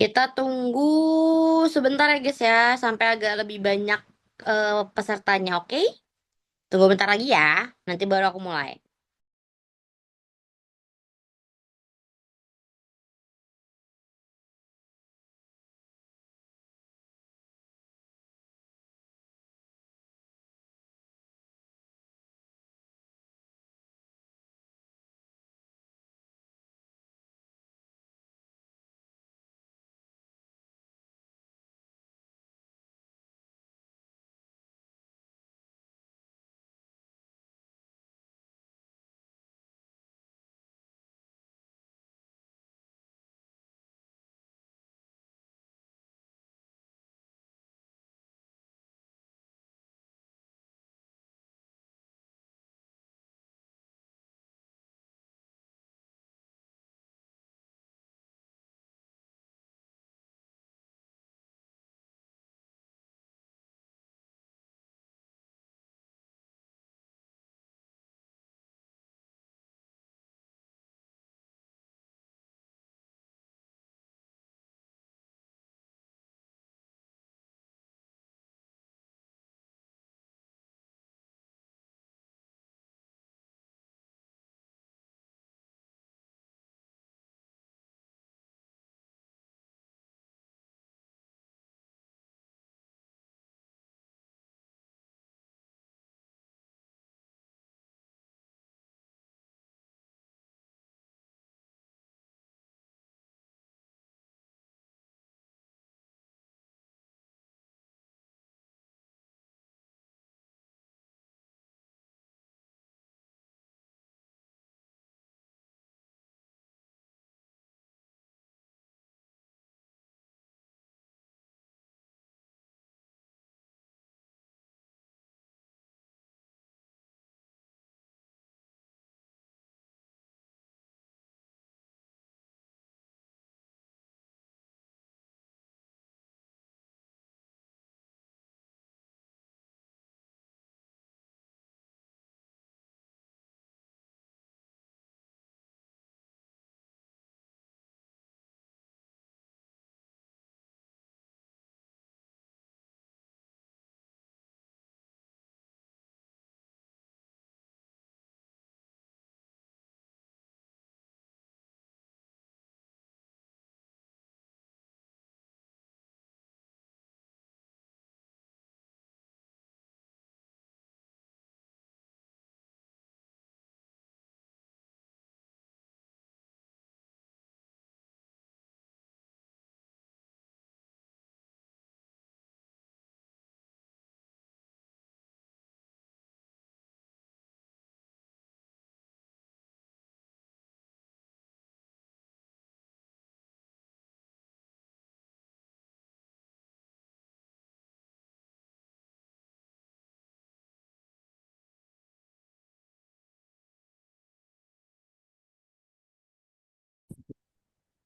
Kita tunggu sebentar ya guys ya, sampai agak lebih banyak pesertanya, oke? Tunggu bentar lagi ya, nanti baru aku mulai.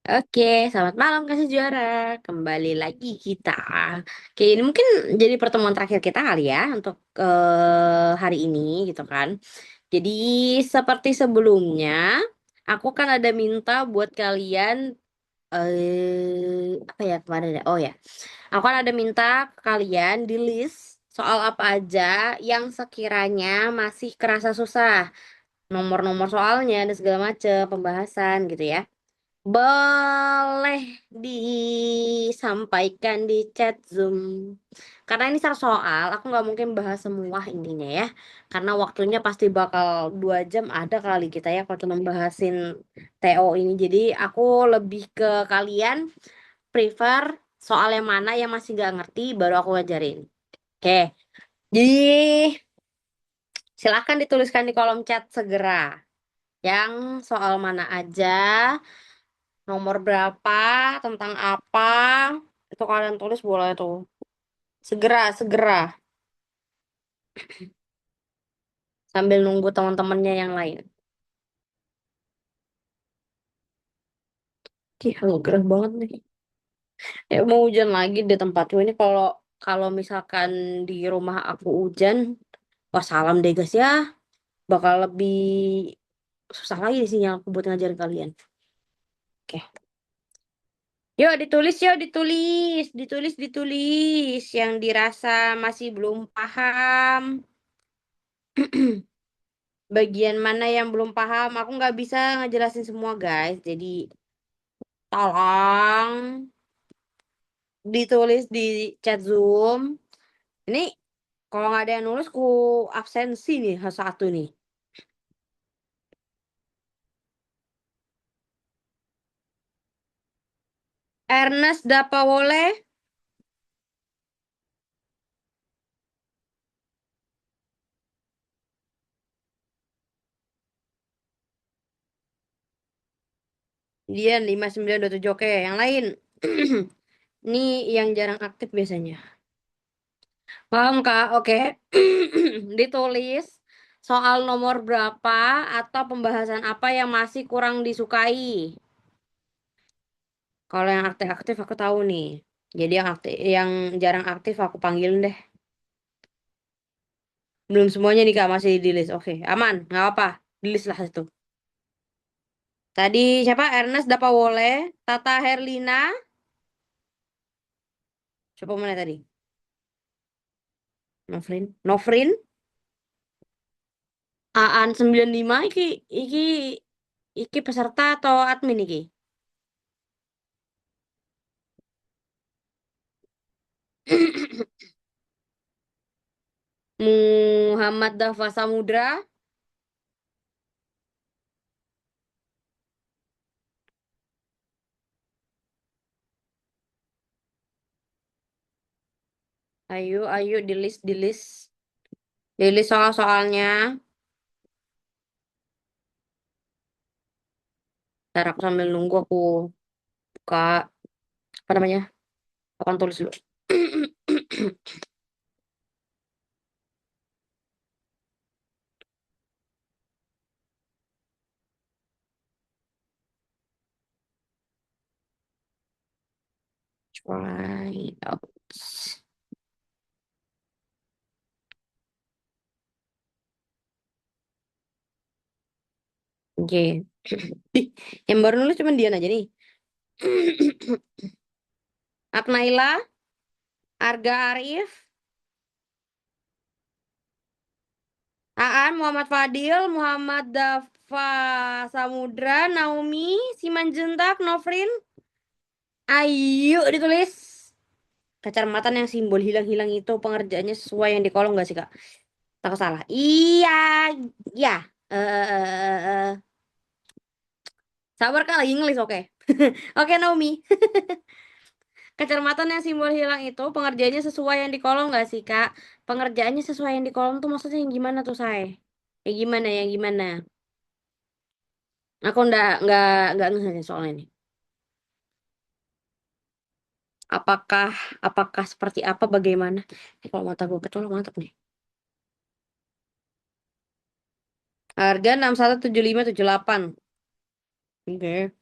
Oke, selamat malam kasih juara. Kembali lagi kita. Oke, ini mungkin jadi pertemuan terakhir kita kali ya untuk hari ini gitu kan. Jadi seperti sebelumnya, aku kan ada minta buat kalian apa ya kemarin ya? Oh ya, aku kan ada minta ke kalian di list soal apa aja yang sekiranya masih kerasa susah, nomor-nomor soalnya dan segala macam pembahasan gitu ya. Boleh disampaikan di chat Zoom. Karena ini satu soal, aku nggak mungkin bahas semua intinya ya. Karena waktunya pasti bakal 2 jam ada kali kita ya kalau cuma bahasin TO ini. Jadi aku lebih ke kalian prefer soal yang mana yang masih nggak ngerti baru aku ngajarin. Oke, jadi silahkan dituliskan di kolom chat segera. Yang soal mana aja, nomor berapa, tentang apa, itu kalian tulis boleh tuh. Segera, segera. Sambil nunggu teman-temannya yang lain. Ih, gerah banget nih. Ya mau hujan lagi di tempatku ini kalau kalau misalkan di rumah aku hujan, wah salam deh guys ya. Bakal lebih susah lagi di sinyal aku buat ngajarin kalian. Oke. Yuk ditulis, ditulis. Yang dirasa masih belum paham. Bagian mana yang belum paham? Aku nggak bisa ngejelasin semua, guys. Jadi tolong ditulis di chat Zoom. Ini kalau nggak ada yang nulis, ku absensi nih satu nih. Ernest Dapawole. Dia 5927. Oke, yang lain. Ini yang jarang aktif biasanya. Paham, Kak? Oke. Ditulis soal nomor berapa atau pembahasan apa yang masih kurang disukai. Kalau yang aktif-aktif aku tahu nih. Jadi yang aktif, yang jarang aktif aku panggilin deh. Belum semuanya nih, Kak, masih di list. Oke, aman, nggak apa. Di list lah itu. Tadi siapa? Ernest Dapawole, Tata Herlina, siapa mana tadi? Nofrin, Aan 95 iki peserta atau admin iki? Muhammad Dafa Samudra, ayo di list soal-soalnya. Ntar aku sambil nunggu aku buka apa namanya? Akan tulis dulu. Try out. Oke. Ih, yang baru nulis cuma Dian aja nih. Aknaila, Arga Arif, Aan, Muhammad Fadil, Muhammad Dafa Samudra, Naomi, Simanjuntak, Nofrin. Ayo ditulis. Kecermatan yang simbol hilang-hilang itu pengerjaannya sesuai yang di kolom gak sih, Kak? Takut salah. Iya, iya. Sabar, Kak, lagi ngelis, oke. Oke, Naomi. Kecermatan yang simbol hilang itu pengerjaannya sesuai yang di kolom gak sih, Kak? Pengerjaannya sesuai yang di kolom tuh maksudnya yang gimana tuh, Say? Yang gimana, yang gimana? Aku nggak ngerti soal ini. Apakah, apakah seperti apa, bagaimana? Kalau mata gue kecolok mantap nih. Harga 617578. Oke.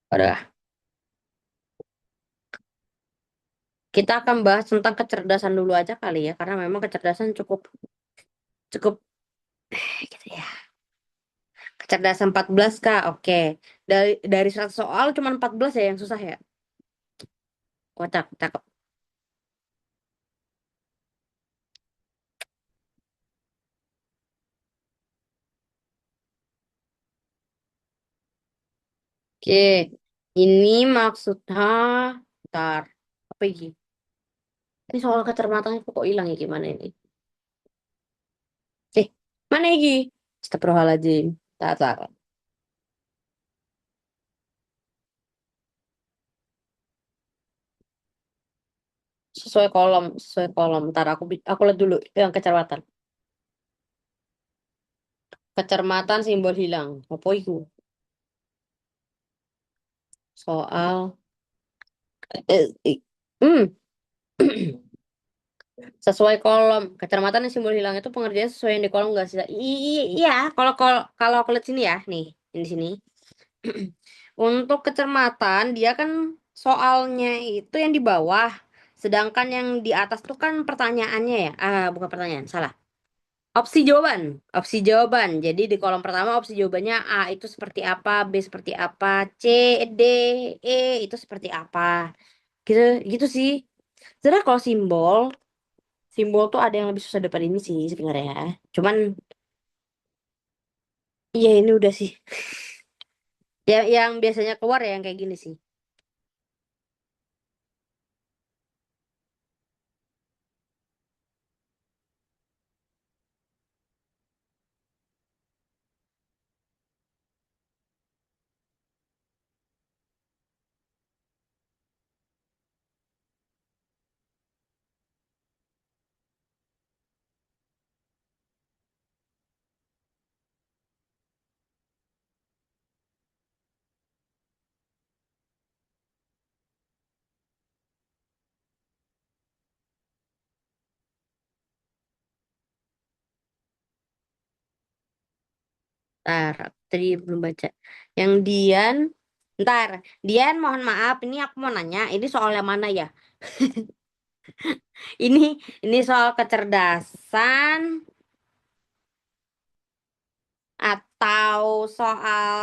Udah. Kita akan bahas tentang kecerdasan dulu aja kali ya, karena memang kecerdasan cukup cukup gitu ya. Kecerdasan 14 Kak. Oke. Dari 100 soal cuma 14 ya yang susah ya. Kocak, cakep. Oke. Ini maksudnya ntar apa ini? Ini soal kecerdasan kok hilang ya, gimana ini? Eh, mana ini? Astagfirullahaladzim. Tak. Sesuai kolom. Ntar aku lihat dulu yang kecermatan. Kecermatan simbol hilang. Apa itu? Soal hmm. Sesuai kolom. Kecermatan yang simbol hilang itu pengerjaan sesuai yang di kolom nggak sih? Iya, kalau kalau kalau aku lihat sini ya, nih, ini di sini. Untuk kecermatan dia kan soalnya itu yang di bawah. Sedangkan yang di atas tuh kan pertanyaannya ya. Bukan pertanyaan, salah. Opsi jawaban. Opsi jawaban. Jadi di kolom pertama opsi jawabannya A itu seperti apa, B seperti apa, C, D, E itu seperti apa. Gitu, gitu sih. Sebenarnya kalau simbol, simbol tuh ada yang lebih susah daripada ini sih sebenarnya. Cuman, iya ini udah sih. Ya, yang biasanya keluar ya yang kayak gini sih. Ntar, tadi belum baca. Yang Dian, ntar, Dian mohon maaf, ini aku mau nanya, ini soal yang mana ya? Ini, ini soal kecerdasan atau soal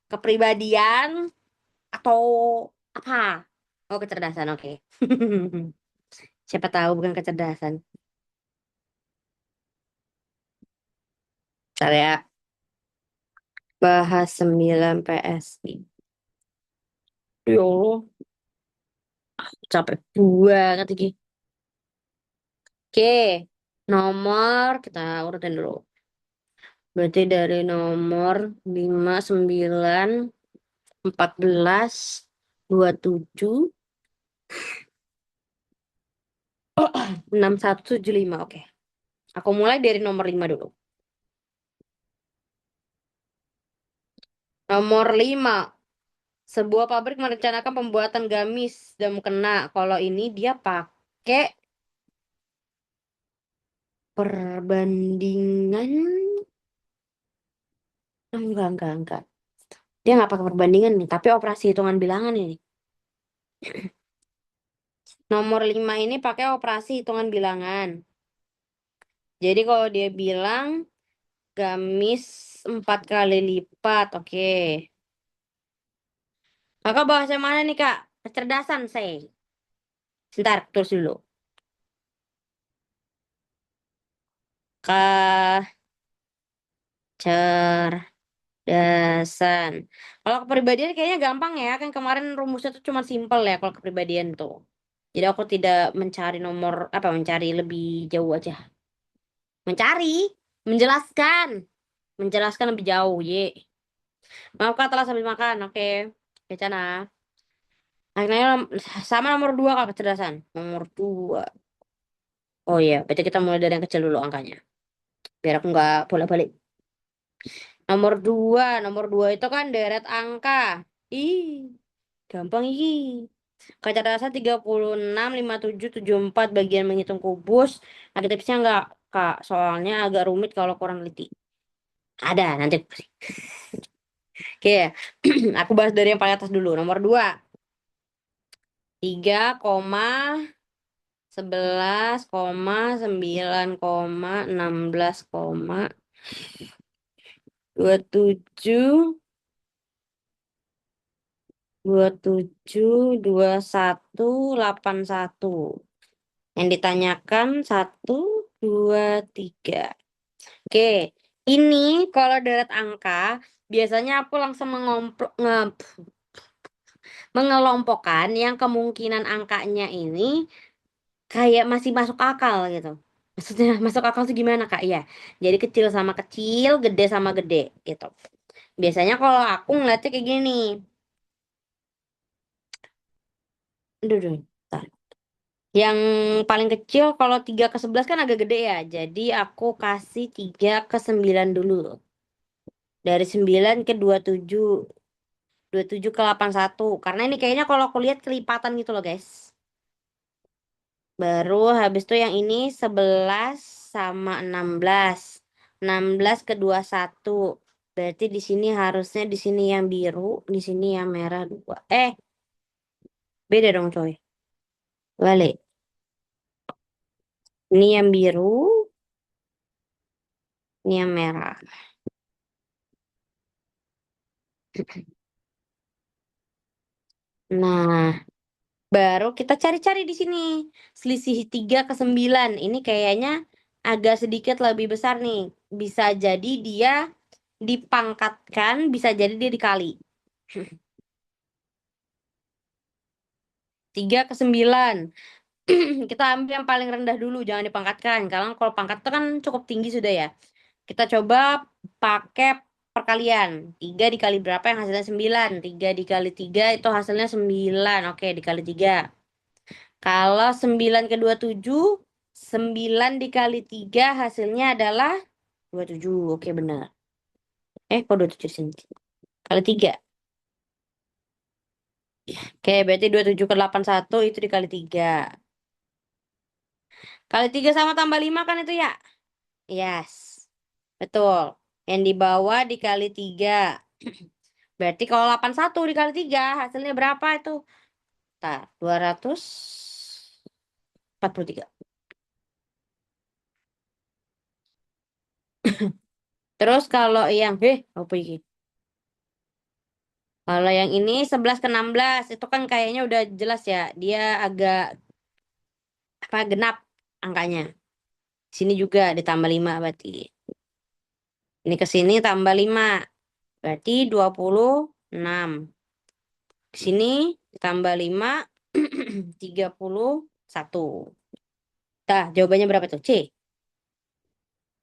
kepribadian atau apa? Oh, kecerdasan, oke. Siapa tahu bukan kecerdasan. Ntar ya, bahas 9 PSI. Ya Allah, capek banget ini. Oke, nomor kita urutin dulu. Berarti dari nomor 5, 9, 14, 27, 6175. Oke. Aku mulai dari nomor 5 dulu. Nomor 5. Sebuah pabrik merencanakan pembuatan gamis dan mukena. Kalau ini dia pakai perbandingan. Enggak. Dia nggak pakai perbandingan nih, tapi operasi hitungan bilangan ini. Nomor 5 ini pakai operasi hitungan bilangan. Jadi kalau dia bilang gamis 4 kali lipat, oke. Kakak bahas yang mana nih, Kak? Kecerdasan, saya. Sebentar, terus dulu. Kecerdasan. Kalau kepribadian kayaknya gampang ya. Kan kemarin rumusnya tuh cuma simpel ya kalau kepribadian tuh. Jadi aku tidak mencari nomor, apa, mencari lebih jauh aja. Mencari, menjelaskan. Menjelaskan lebih jauh, ye. Maaf Kak, telah sambil makan, oke. Oke, Cana. Akhirnya sama nomor 2 Kak, kecerdasan. Nomor 2. Oh iya, berarti kita mulai dari yang kecil dulu angkanya. Biar aku nggak bolak-balik. Nomor dua itu kan deret angka. Ih, gampang ih. Kecerdasan 36, 57, 74 bagian menghitung kubus. Ada tipsnya nggak, Kak? Soalnya agak rumit kalau kurang teliti. Ada, nanti. Oke, aku bahas dari yang paling atas dulu. Nomor 2, 3,11, 3,16, 27, 27, 21, 81. Yang ditanyakan 1, 2, 3. Oke, ini kalau deret angka biasanya aku langsung mengelompokkan yang kemungkinan angkanya ini kayak masih masuk akal gitu. Maksudnya masuk akal tuh gimana Kak? Ya, jadi kecil sama kecil, gede sama gede gitu. Biasanya kalau aku ngeliatnya kayak gini. Aduh, aduh, bentar. Yang paling kecil kalau 3 ke 11 kan agak gede ya. Jadi aku kasih 3 ke 9 dulu. Dari 9 ke 27. 27 ke 81. Karena ini kayaknya kalau aku lihat kelipatan gitu loh guys. Baru habis itu yang ini 11 sama 16. 16 ke 21. Berarti di sini harusnya di sini yang biru, di sini yang merah 2. Beda dong coy. Balik. Ini yang biru, ini yang merah. Nah, baru kita cari-cari di sini. Selisih 3 ke 9. Ini kayaknya agak sedikit lebih besar nih. Bisa jadi dia dipangkatkan, bisa jadi dia dikali. 3 ke 9. Kita ambil yang paling rendah dulu, jangan dipangkatkan. Karena kalau pangkat itu kan cukup tinggi sudah ya. Kita coba pakai perkalian. 3 dikali berapa yang hasilnya 9? 3 dikali 3 itu hasilnya 9. Oke, dikali 3. Kalau 9 ke 27, 9 dikali 3 hasilnya adalah 27. Oke, benar. Kok 27 di sini? Kali 3. Oke, berarti 27 ke 81 itu dikali 3. Kali 3 sama tambah 5 kan itu ya? Yes. Betul. Yang di bawah dikali 3. Berarti kalau 81 dikali 3 hasilnya berapa itu? Ntar, 243. Terus kalau yang, apa ini? Kalau yang ini 11 ke 16 itu kan kayaknya udah jelas ya. Dia agak apa genap angkanya. Sini juga ditambah 5 berarti. Ini ke sini tambah 5. Berarti 26. Di sini tambah 5 31. Dah, jawabannya berapa tuh? C.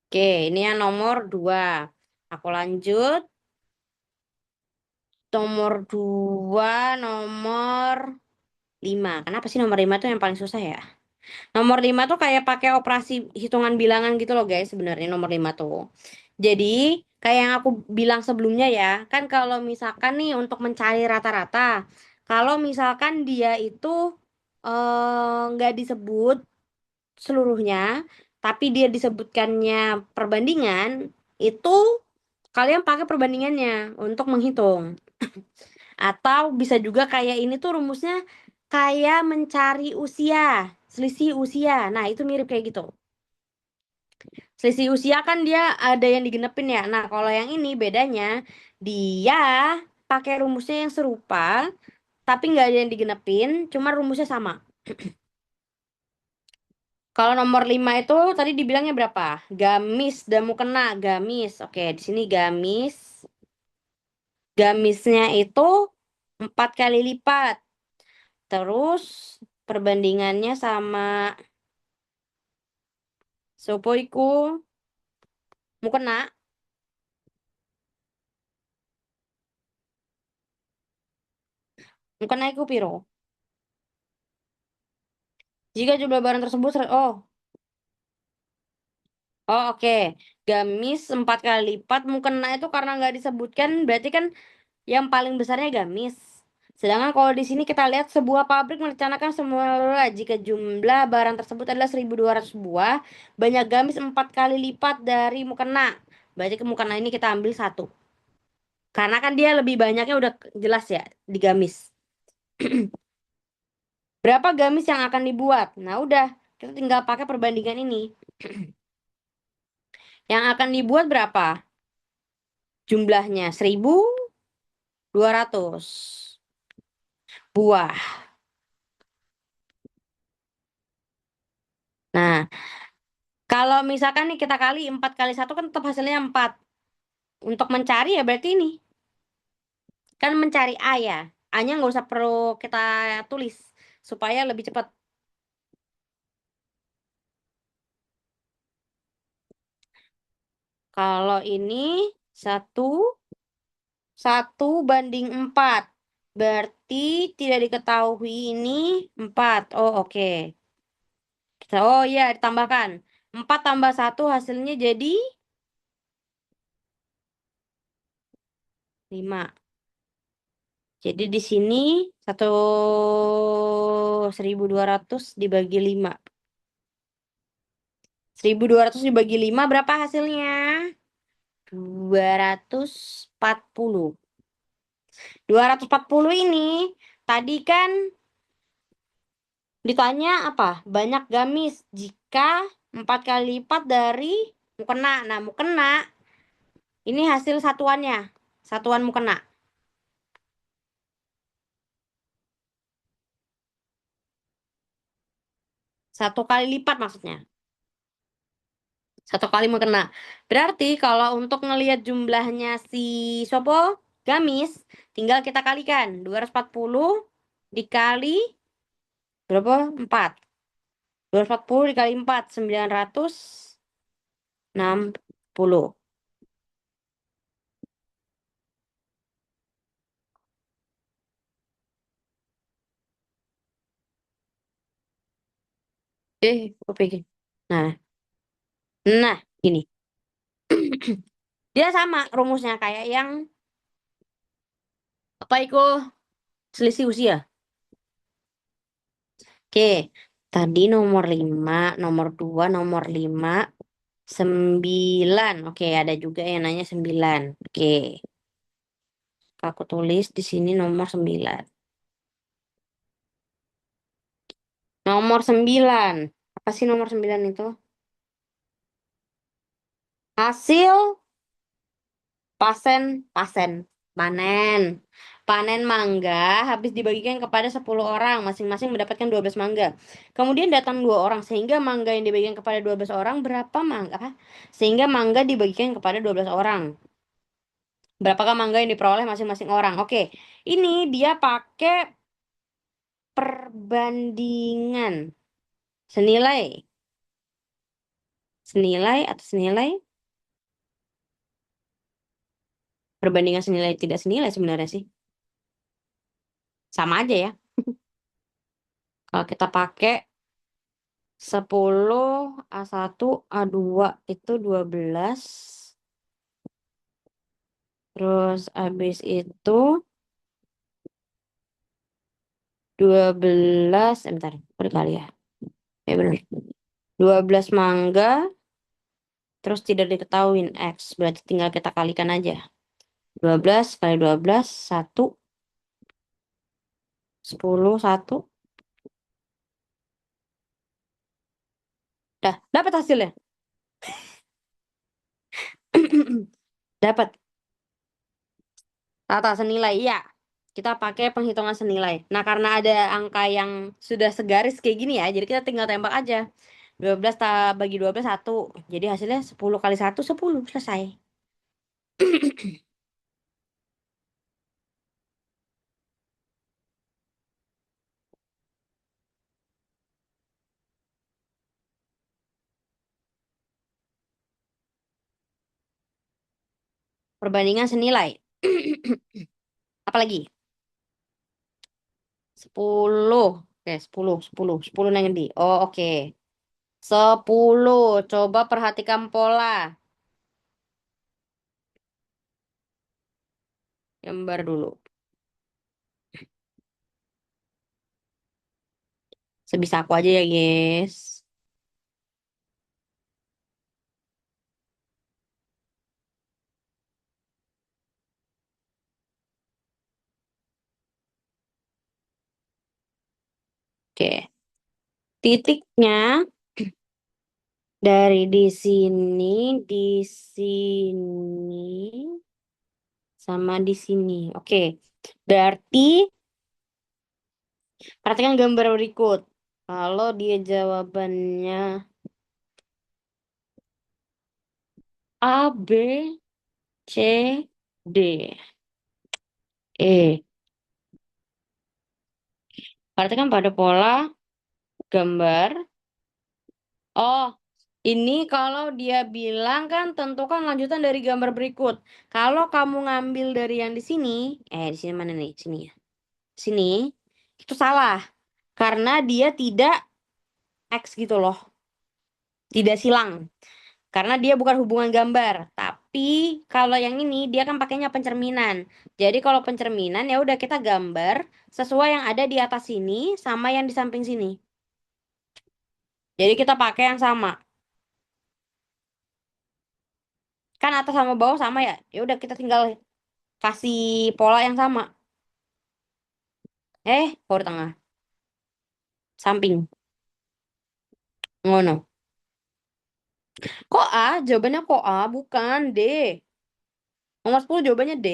Oke, ini yang nomor 2. Aku lanjut. Nomor 2, nomor 5. Kenapa sih nomor 5 tuh yang paling susah ya? Nomor 5 tuh kayak pakai operasi hitungan bilangan gitu loh guys, sebenarnya nomor 5 tuh. Jadi, kayak yang aku bilang sebelumnya ya, kan kalau misalkan nih untuk mencari rata-rata, kalau misalkan dia itu nggak disebut seluruhnya, tapi dia disebutkannya perbandingan, itu kalian pakai perbandingannya untuk menghitung. Atau bisa juga kayak ini tuh rumusnya kayak mencari usia, selisih usia. Nah, itu mirip kayak gitu. Selisih usia kan dia ada yang digenepin ya. Nah, kalau yang ini bedanya dia pakai rumusnya yang serupa, tapi nggak ada yang digenepin, cuma rumusnya sama. Kalau nomor 5 itu tadi dibilangnya berapa? Gamis dan mukena, gamis. Oke, di sini gamis. Gamisnya itu 4 kali lipat. Terus perbandingannya sama sopo iku mukena. Mukena iku piro? Jika jumlah barang tersebut oke. Gamis 4 kali lipat. Mukena itu karena nggak disebutkan berarti kan yang paling besarnya gamis. Sedangkan kalau di sini kita lihat sebuah pabrik merencanakan semua jika jumlah barang tersebut adalah 1.200 buah, banyak gamis 4 kali lipat dari mukena. Berarti ke mukena ini kita ambil 1. Karena kan dia lebih banyaknya udah jelas ya di gamis. Berapa gamis yang akan dibuat? Nah, udah, kita tinggal pakai perbandingan ini. Yang akan dibuat berapa? Jumlahnya 1.200 buah. Nah, kalau misalkan nih kita kali 4 kali 1 kan tetap hasilnya 4. Untuk mencari ya berarti ini. Kan mencari A ya. A-nya nggak usah perlu kita tulis. Supaya lebih cepat. Kalau ini 1 1 banding 4. Berarti tidak diketahui ini 4. Oh, oke. Oh iya, ditambahkan. 4 tambah 1 hasilnya jadi 5. Jadi di sini 1.200 dibagi 5. 1.200 dibagi 5 berapa hasilnya? 240. 240 ini tadi kan Ditanya apa? Banyak gamis jika 4 kali lipat dari mukena. Nah, mukena ini hasil satuannya. Satuan mukena. 1 kali lipat maksudnya. 1 kali mukena. Berarti kalau untuk ngelihat jumlahnya si Sopo gamis, tinggal kita kalikan. 240 dikali berapa? 4. 240 dikali 4. 960. Gue pikir. Nah, nah, gini. Dia sama rumusnya kayak yang apa itu selisih usia. Oke, tadi nomor 5, nomor 2, nomor 5, 9. Oke, ada juga yang nanya 9. Oke, aku tulis di sini nomor 9. Nomor 9. Apa sih nomor 9 itu? Hasil pasen, pasen, panen. Panen mangga habis dibagikan kepada 10 orang, masing-masing mendapatkan 12 mangga. Kemudian datang 2 orang, sehingga mangga yang dibagikan kepada 12 orang berapa mangga? Apa? Sehingga mangga dibagikan kepada 12 orang. Berapakah mangga yang diperoleh masing-masing orang? Oke, ini dia pakai perbandingan senilai. Senilai atau senilai? Perbandingan senilai tidak senilai sebenarnya sih. Sama aja ya. Kalau kita pakai 10 A1 A2 itu 12. Terus habis itu 12, bentar, berkali ya. Ya benar. 12 mangga terus tidak diketahuin X, berarti tinggal kita kalikan aja. 12 kali 12 1, 10 1. Dah, dapat hasilnya. Dapat tata senilai ya. Kita pakai penghitungan senilai. Nah, karena ada angka yang sudah segaris kayak gini ya, jadi kita tinggal tembak aja. 12 bagi 12 1. Jadi hasilnya 10 kali 1 10. Selesai. Perbandingan senilai. Apalagi? 10. Oke, 10, 10. 10 yang di. Oh, oke. 10. Coba perhatikan pola. Gambar dulu. Sebisa aku aja ya, guys. Oke. Titiknya dari di sini, sama di sini. Oke. Berarti perhatikan gambar berikut. Kalau dia jawabannya A, B, C, D, E. Perhatikan pada pola gambar. Oh, ini kalau dia bilang kan tentukan lanjutan dari gambar berikut. Kalau kamu ngambil dari yang di sini, di sini mana nih? Sini ya. Sini, itu salah. Karena dia tidak X gitu loh. Tidak silang. Karena dia bukan hubungan gambar. Tapi kalau yang ini dia kan pakainya pencerminan. Jadi kalau pencerminan ya udah kita gambar sesuai yang ada di atas sini sama yang di samping sini. Jadi kita pakai yang sama. Kan atas sama bawah sama ya. Ya udah kita tinggal kasih pola yang sama. Baru tengah. Samping. Ngono. Kok A? Jawabannya kok A? Bukan D. Nomor 10 jawabannya D.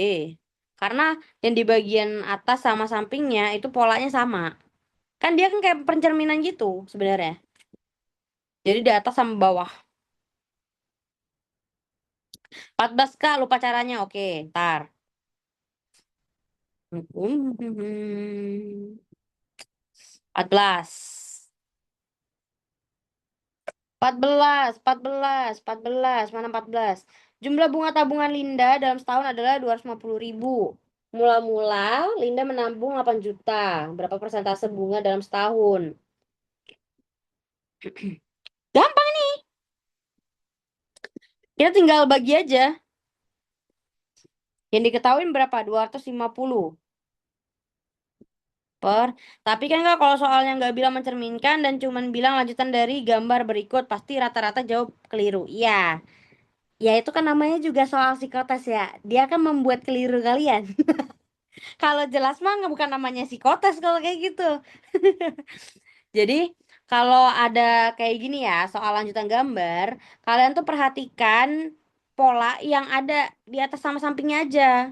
Karena yang di bagian atas sama sampingnya itu polanya sama. Kan dia kan kayak pencerminan gitu sebenarnya. Jadi di atas sama bawah. 14 Kak, lupa caranya. Oke, ntar. 14. 14. Mana 14? Jumlah bunga tabungan Linda dalam setahun adalah 250.000. Mula-mula Linda menabung 8 juta. Berapa persentase bunga dalam setahun? Gampang nih. Kita tinggal bagi aja. Yang diketahui berapa? 250 per. Tapi kan Kak, kalau soalnya nggak bilang mencerminkan dan cuman bilang lanjutan dari gambar berikut, pasti rata-rata jawab keliru. Iya. Ya itu kan namanya juga soal psikotes ya. Dia kan membuat keliru kalian. Kalau jelas mah nggak, bukan namanya psikotes kalau kayak gitu. Jadi kalau ada kayak gini ya, soal lanjutan gambar, kalian tuh perhatikan pola yang ada di atas sama sampingnya aja.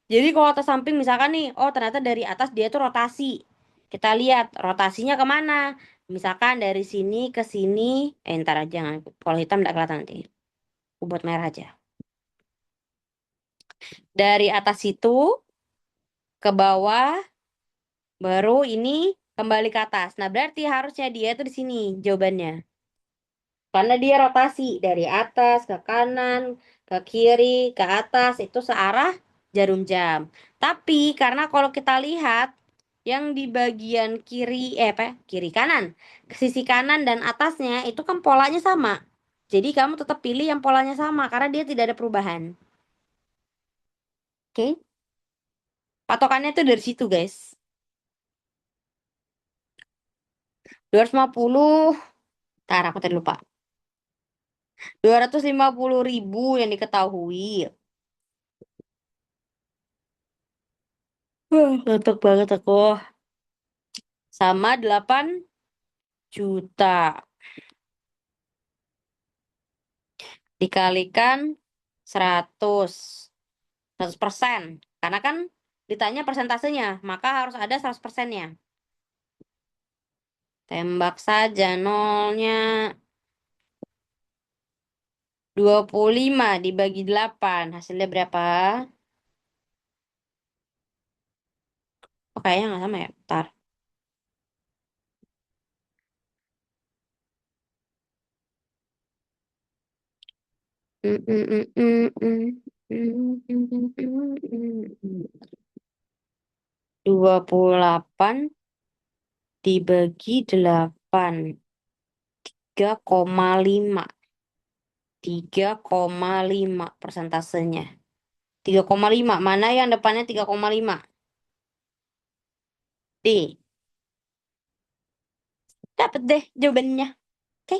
Jadi kalau atas samping misalkan nih, oh ternyata dari atas dia tuh rotasi. Kita lihat rotasinya kemana. Misalkan dari sini ke sini, ntar aja, jangan. Kalau hitam nggak kelihatan nanti. Aku buat merah aja. Dari atas situ ke bawah, baru ini kembali ke atas. Nah berarti harusnya dia tuh di sini jawabannya. Karena dia rotasi dari atas ke kanan, ke kiri, ke atas itu searah jarum jam. Tapi karena kalau kita lihat yang di bagian kiri, apa? Kiri kanan, ke sisi kanan dan atasnya itu kan polanya sama. Jadi kamu tetap pilih yang polanya sama karena dia tidak ada perubahan. Oke? Patokannya tuh dari situ, guys. 250, tar aku tadi lupa. 250.000 yang diketahui. Ngantuk banget aku. Sama 8 juta dikalikan 100 100%. Karena kan ditanya persentasenya, maka harus ada 100%-nya. Tembak saja nolnya. 25 dibagi 8 hasilnya berapa? Oh kayaknya nggak sama ya, bentar. Mm, mm, mm, mm, mm, mm, mm, mm, mm. 28 dibagi 8, 3,5. 3,5 persentasenya. 3,5. Mana yang depannya 3,5? D. Dapat deh jawabannya. Oke.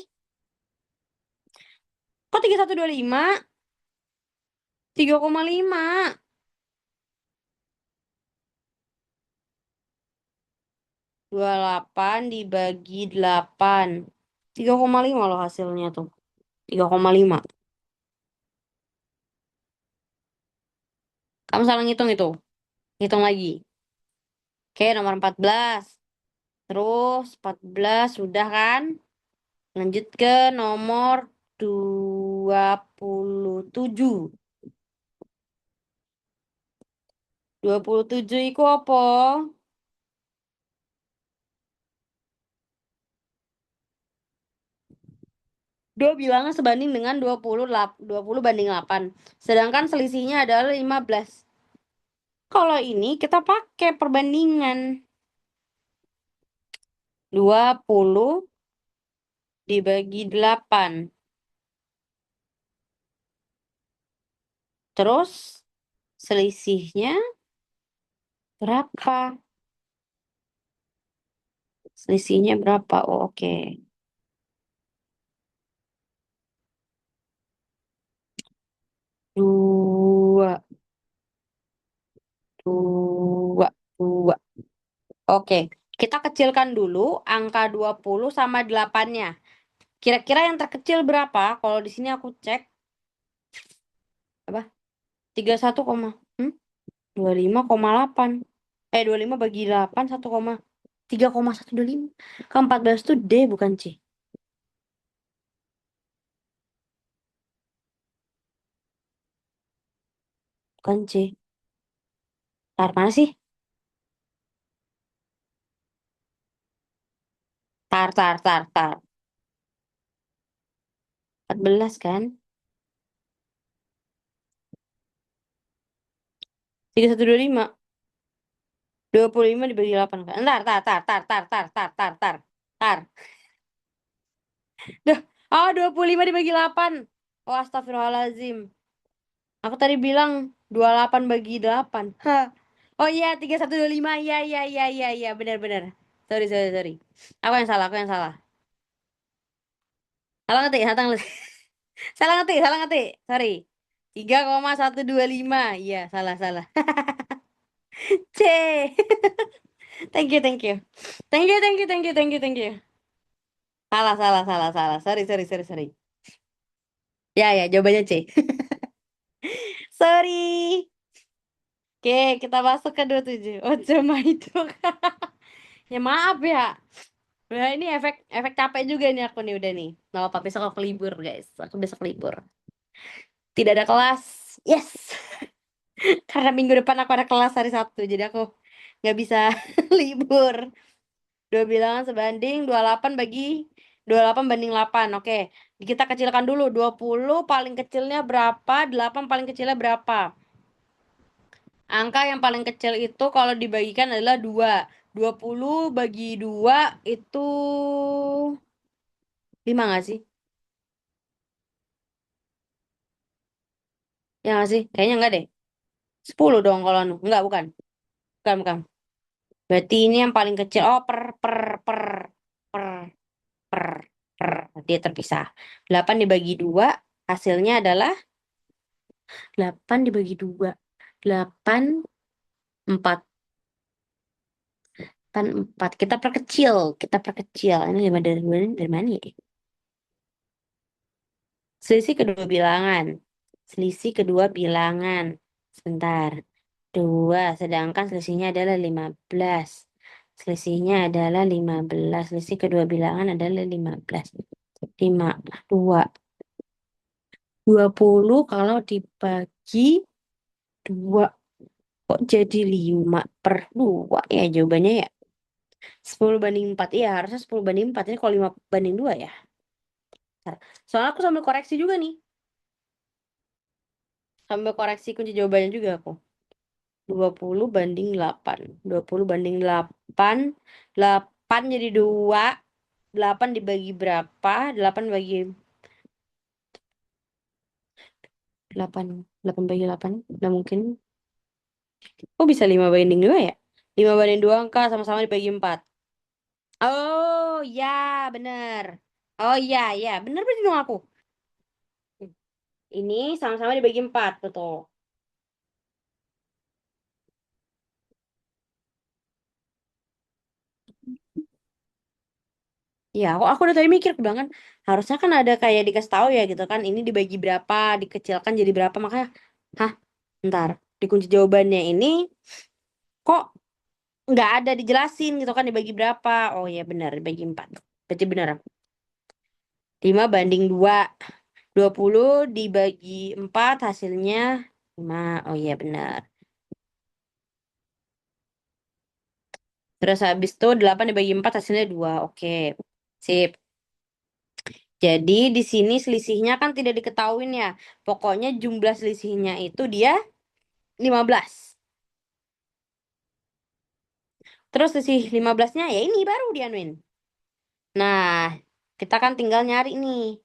Kok 3125? 3,5. 28 dibagi 8. 3,5 loh hasilnya tuh. 3,5. Kamu salah ngitung itu. Hitung lagi. Oke, nomor 14. Terus 14 sudah kan? Lanjut ke nomor 27. 27 itu apa? Dua bilangnya sebanding dengan 20 banding 8. Sedangkan selisihnya adalah 15. Kalau ini kita pakai perbandingan. 20 dibagi 8. Terus selisihnya berapa? Selisihnya berapa? Oh, oke. 2, 2, 2. Oke. Kita kecilkan dulu angka 20 sama 8-nya. Kira-kira yang terkecil berapa? Kalau di sini aku cek apa? 31, hmm? 25,8. 25 bagi 8 1,3,125. Ke 14 tuh D bukan C. Bukan C. Tar mana sih? Tar. 14 kan? 3125. 25 dibagi 8 kan? Tar. Duh. 25 dibagi 8. Oh, astagfirullahaladzim. Aku tadi bilang 28 bagi 8. Hah. Oh iya, 3125. Iya. Benar. Sorry. Aku yang salah. Salah ngetik, salah ngetik. Salah ngetik. Sorry. 3,125. Iya, salah. C. Thank you. Thank you. Salah. Sorry. Ya, jawabannya C. Sorry. Oke, kita masuk ke 27. Oh, cuma itu. Ya maaf ya. Nah, ini efek efek capek juga nih aku nih udah nih. Nggak apa-apa, besok aku libur, guys. Aku besok libur. Tidak ada kelas. Yes. Karena minggu depan aku ada kelas hari Sabtu, jadi aku nggak bisa libur. Dua bilangan sebanding 28 banding 8. Oke, kita kecilkan dulu. 20 paling kecilnya berapa? 8 paling kecilnya berapa? Angka yang paling kecil itu kalau dibagikan adalah 2. 20 bagi 2 itu 5 nggak sih? Ya nggak sih? Kayaknya nggak deh. 10 dong kalau anu. Enggak, bukan. Bukan. Berarti ini yang paling kecil. Oh, per, per, per. Dia terpisah. 8 dibagi 2, hasilnya adalah 8 dibagi 2. 8, 4. 8, 4. Kita perkecil. Ini 5 dari mana ya? Selisih kedua bilangan. Selisih kedua bilangan. Sebentar. 2, sedangkan selisihnya adalah 15. Selisihnya adalah 15. Selisih kedua bilangan adalah 15. 5, 2. 20 kalau dibagi 2. Kok jadi 5 per 2 ya jawabannya ya? 10 banding 4. Iya, harusnya 10 banding 4. Ini kalau 5 banding 2 ya. Bentar. Soalnya aku sambil koreksi juga nih. Sambil koreksi kunci jawabannya juga aku. 20 banding 8. 20 banding 8. 8 jadi 2. 8 dibagi berapa? 8 bagi 8. 8 bagi 8. Nggak mungkin. Kok bisa 5 banding 2 ya? 5 banding 2 angka sama-sama dibagi 4. Oh, ya, bener. Oh, iya. Bener berarti dong aku. Ini sama-sama dibagi 4, betul. Ya, aku udah tadi mikir banget. Harusnya kan ada kayak dikasih tahu ya gitu kan. Ini dibagi berapa, dikecilkan jadi berapa. Makanya, hah, ntar. Di kunci jawabannya ini kok nggak ada dijelasin gitu kan dibagi berapa. Oh ya benar, dibagi 4. Berarti benar. 5 banding 2. 20 dibagi 4 hasilnya 5. Oh iya benar. Terus habis itu 8 dibagi 4 hasilnya 2. Oke. Sip. Jadi di sini selisihnya kan tidak diketahui ya. Pokoknya jumlah selisihnya itu dia 15. Terus selisih 15-nya ya ini baru dianuin. Nah, kita kan tinggal nyari nih.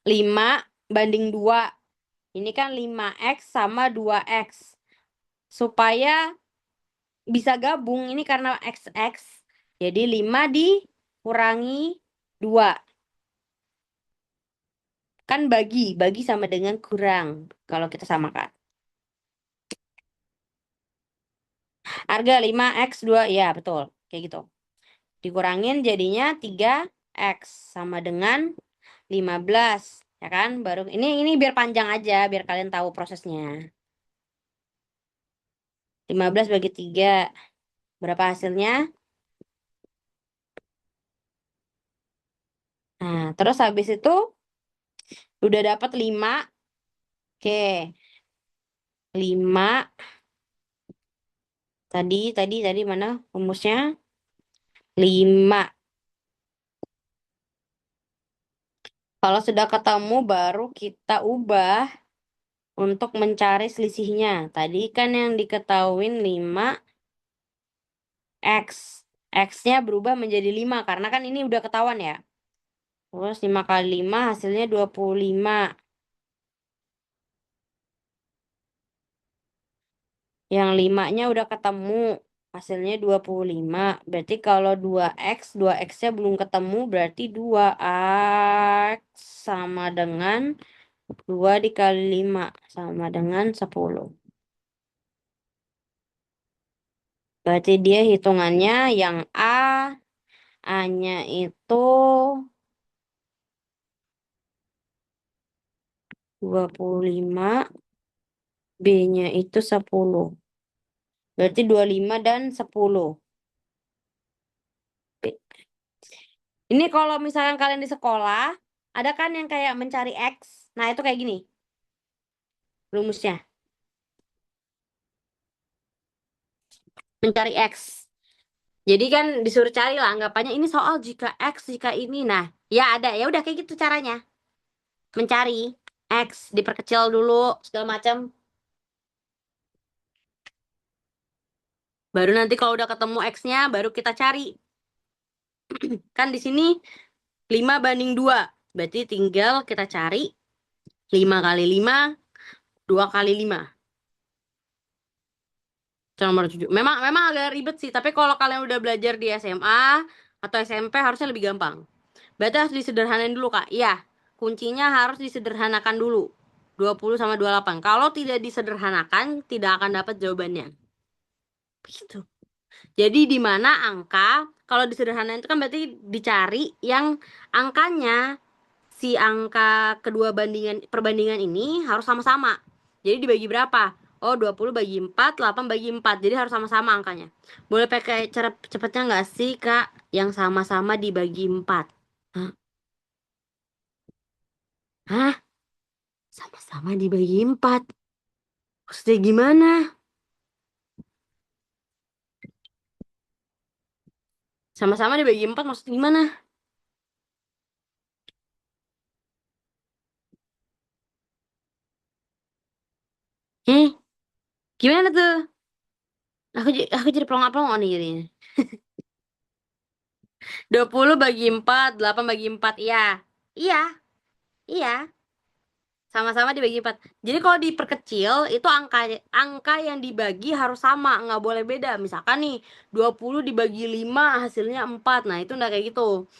5 banding 2. Ini kan 5x sama 2x. Supaya bisa gabung ini karena XX. Jadi 5 dikurangi 2. Kan bagi sama dengan kurang kalau kita samakan. Harga 5x2, ya betul. Kayak gitu. Dikurangin jadinya 3x sama dengan 15. Ya kan? Baru ini biar panjang aja, biar kalian tahu prosesnya. 15 bagi 3. Berapa hasilnya? Nah, terus habis itu udah dapat 5. Oke. 5 tadi mana rumusnya? 5. Kalau sudah ketemu baru kita ubah untuk mencari selisihnya. Tadi kan yang diketahuin 5x. X-nya berubah menjadi 5 karena kan ini udah ketahuan ya. Terus 5 kali 5 hasilnya 25. Yang 5-nya udah ketemu. Hasilnya 25. Berarti kalau 2x-nya belum ketemu berarti 2x sama dengan 2 dikali 5 sama dengan 10. Berarti dia hitungannya yang A-nya itu 25, B-nya itu 10. Berarti 25 dan 10. Ini kalau misalkan kalian di sekolah, ada kan yang kayak mencari X. Nah, itu kayak gini rumusnya. Mencari X. Jadi kan disuruh cari lah anggapannya ini soal jika X, jika ini. Nah, ya ada. Ya udah kayak gitu caranya. Mencari X, diperkecil dulu, segala macam. Baru nanti kalau udah ketemu X-nya, baru kita cari. Kan di sini 5 banding 2. Berarti tinggal kita cari 5 kali 5, 2 kali 5. Itu nomor 7. Memang agak ribet sih, tapi kalau kalian udah belajar di SMA atau SMP harusnya lebih gampang. Berarti harus disederhanain dulu, Kak. Iya, kuncinya harus disederhanakan dulu. 20 sama 28. Kalau tidak disederhanakan, tidak akan dapat jawabannya. Begitu. Jadi di mana angka, kalau disederhanain itu kan berarti dicari yang angkanya si angka kedua perbandingan ini harus sama-sama. Jadi dibagi berapa? Oh, 20 bagi 4, 8 bagi 4. Jadi harus sama-sama angkanya. Boleh pakai cara cepatnya nggak sih, Kak? Yang sama-sama dibagi 4. Hah? Hah? Sama-sama dibagi 4. Maksudnya gimana? Sama-sama dibagi 4 maksudnya gimana? Eh, gimana tuh? Aku jadi pelongo-pelongo nih jadinya. 20 bagi 4, 8 bagi 4. Iya. Iya, iya. Sama-sama dibagi 4. Jadi kalau diperkecil itu angka yang dibagi harus sama, nggak boleh beda. Misalkan nih 20 dibagi 5 hasilnya 4. Nah, itu nggak kayak gitu.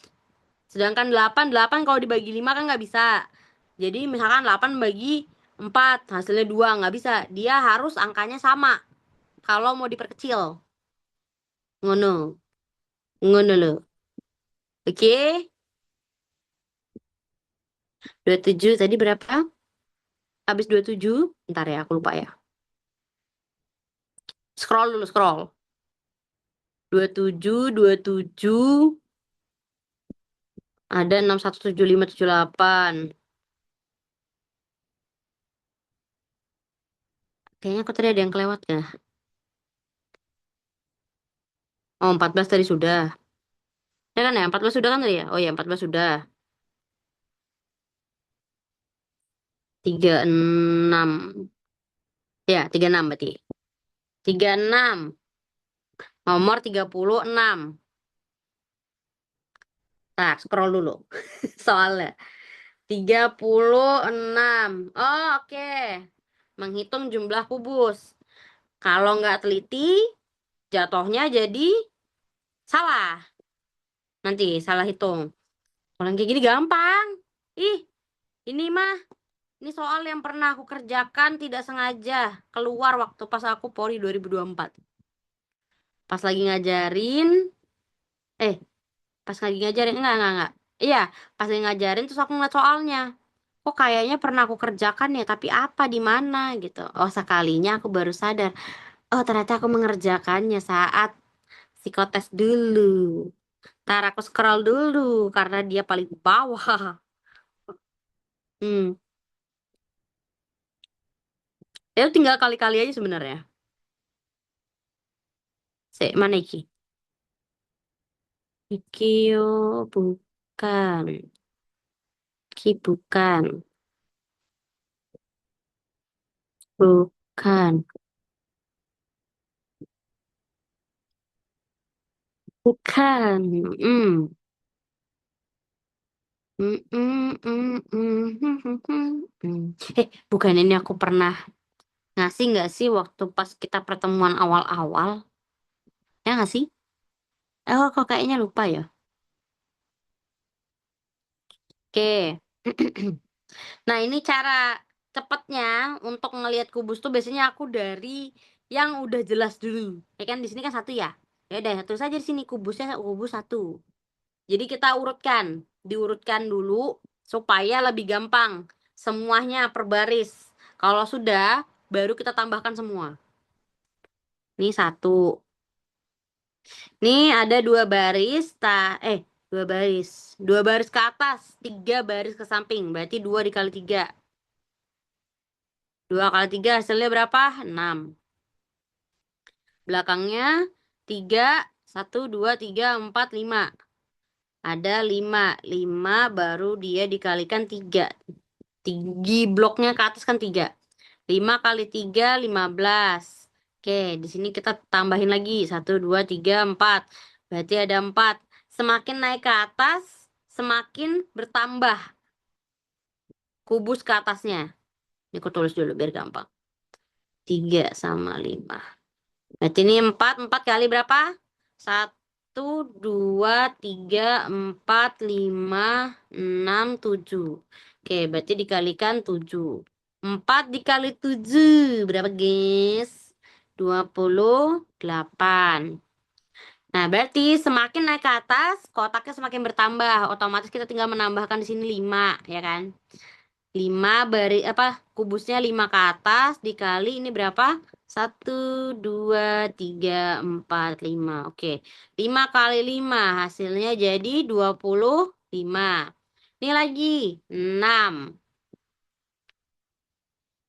Sedangkan 8 kalau dibagi 5 kan nggak bisa. Jadi misalkan 8 bagi 4 hasilnya 2, nggak bisa. Dia harus angkanya sama kalau mau diperkecil. Ngono. Ngono loh. Oke. 27 tadi berapa? Habis 27. Ntar ya, aku lupa ya. Scroll dulu, scroll. 27. Ada 617578. Kayaknya aku tadi ada yang kelewat ya. Oh, 14 tadi sudah. Ya kan ya, 14 sudah kan tadi ya? Oh ya, 14 sudah. 36. Ya, 36 berarti. 36. Nomor 36. Tak, scroll dulu. Soalnya. 36. Oh, oke. Menghitung jumlah kubus. Kalau nggak teliti, jatuhnya jadi salah. Nanti salah hitung. Kalau yang kayak gini gampang. Ih, ini mah, ini soal yang pernah aku kerjakan tidak sengaja keluar waktu pas aku Polri 2024. Pas lagi ngajarin, eh, pas lagi ngajarin, enggak. Iya, pas lagi ngajarin terus aku ngeliat soalnya. Kok kayaknya pernah aku kerjakan ya, tapi apa di mana gitu. Oh, sekalinya aku baru sadar. Oh, ternyata aku mengerjakannya saat psikotes dulu. Ntar aku scroll dulu karena dia paling bawah. Hmm. Itu tinggal kali-kali aja sebenarnya. Mana iki? Iki yo bukan. Iki bukan. Bukan. Bukan. Hmm. Bukan ini aku pernah ngasih nggak sih waktu pas kita pertemuan awal-awal? Ya nggak sih? Oh, kok kayaknya lupa ya. Oke. Nah, ini cara cepetnya untuk ngelihat kubus tuh biasanya aku dari yang udah jelas dulu. Ya kan di sini kan satu ya. Ya udah, terus aja di sini kubusnya kubus satu. Jadi kita urutkan, diurutkan dulu supaya lebih gampang. Semuanya per baris. Kalau sudah, baru kita tambahkan semua. Ini satu. Nih ada dua baris, dua baris. Dua baris ke atas, tiga baris ke samping. Berarti dua dikali tiga. Dua kali tiga hasilnya berapa? 6. Belakangnya tiga, satu, dua, tiga, empat, lima. Ada lima. Lima baru dia dikalikan tiga. Tinggi bloknya ke atas kan tiga. Lima kali tiga, 15. Oke, di sini kita tambahin lagi. Satu, dua, tiga, empat. Berarti ada empat. Semakin naik ke atas, semakin bertambah kubus ke atasnya. Ini aku tulis dulu biar gampang. Tiga sama lima. Berarti ini empat. Empat kali berapa? Satu, dua, tiga, empat, lima, enam, tujuh. Oke, berarti dikalikan tujuh. Empat dikali tujuh. Berapa, guys? 28. Nah, berarti semakin naik ke atas, kotaknya semakin bertambah. Otomatis kita tinggal menambahkan di sini 5, ya kan? 5 kubusnya 5 ke atas dikali ini berapa? Satu, dua, tiga, empat, lima. Oke. 5 kali 5 hasilnya jadi 25. Ini lagi 6.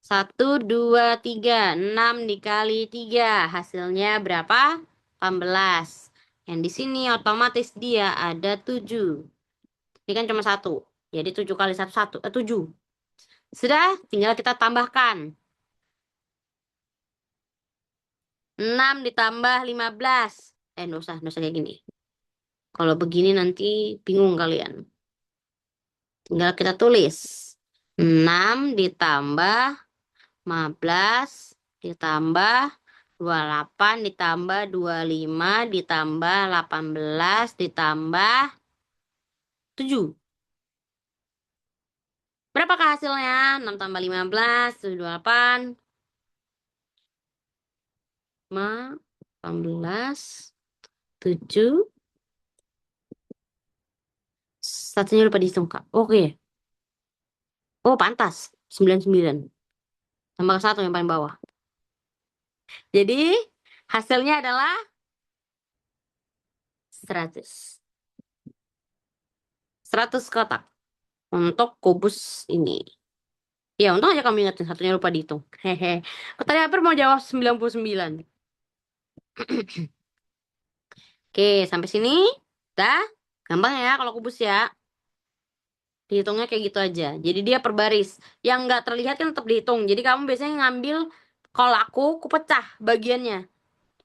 Satu, dua, tiga. 6 dikali 3 hasilnya berapa? 18. Yang di sini otomatis dia ada 7. Ini kan cuma satu. Jadi 7 kali satu, 7. Sudah, tinggal kita tambahkan. 6 ditambah 15. Nggak usah kayak gini. Kalau begini nanti bingung kalian. Tinggal kita tulis. 6 ditambah 15 ditambah 28 ditambah 25 ditambah 18 ditambah 7. Berapakah hasilnya? 6 tambah 15, 28, 5, 18, 7. Satunya lupa dihitung, Kak. Oke. Oh, pantas. 99. Tambah ke 1 yang paling bawah. Jadi, hasilnya adalah 100. 100 kotak untuk kubus ini. Ya, untung aja kamu ingetin. Satunya lupa dihitung. Hehe. Aku tadi hampir mau jawab 99. Oke, sampai sini. Dah. Gampang ya kalau kubus ya. Dihitungnya kayak gitu aja. Jadi dia per baris. Yang nggak terlihat kan tetap dihitung. Jadi kamu biasanya ngambil, kalau aku pecah bagiannya.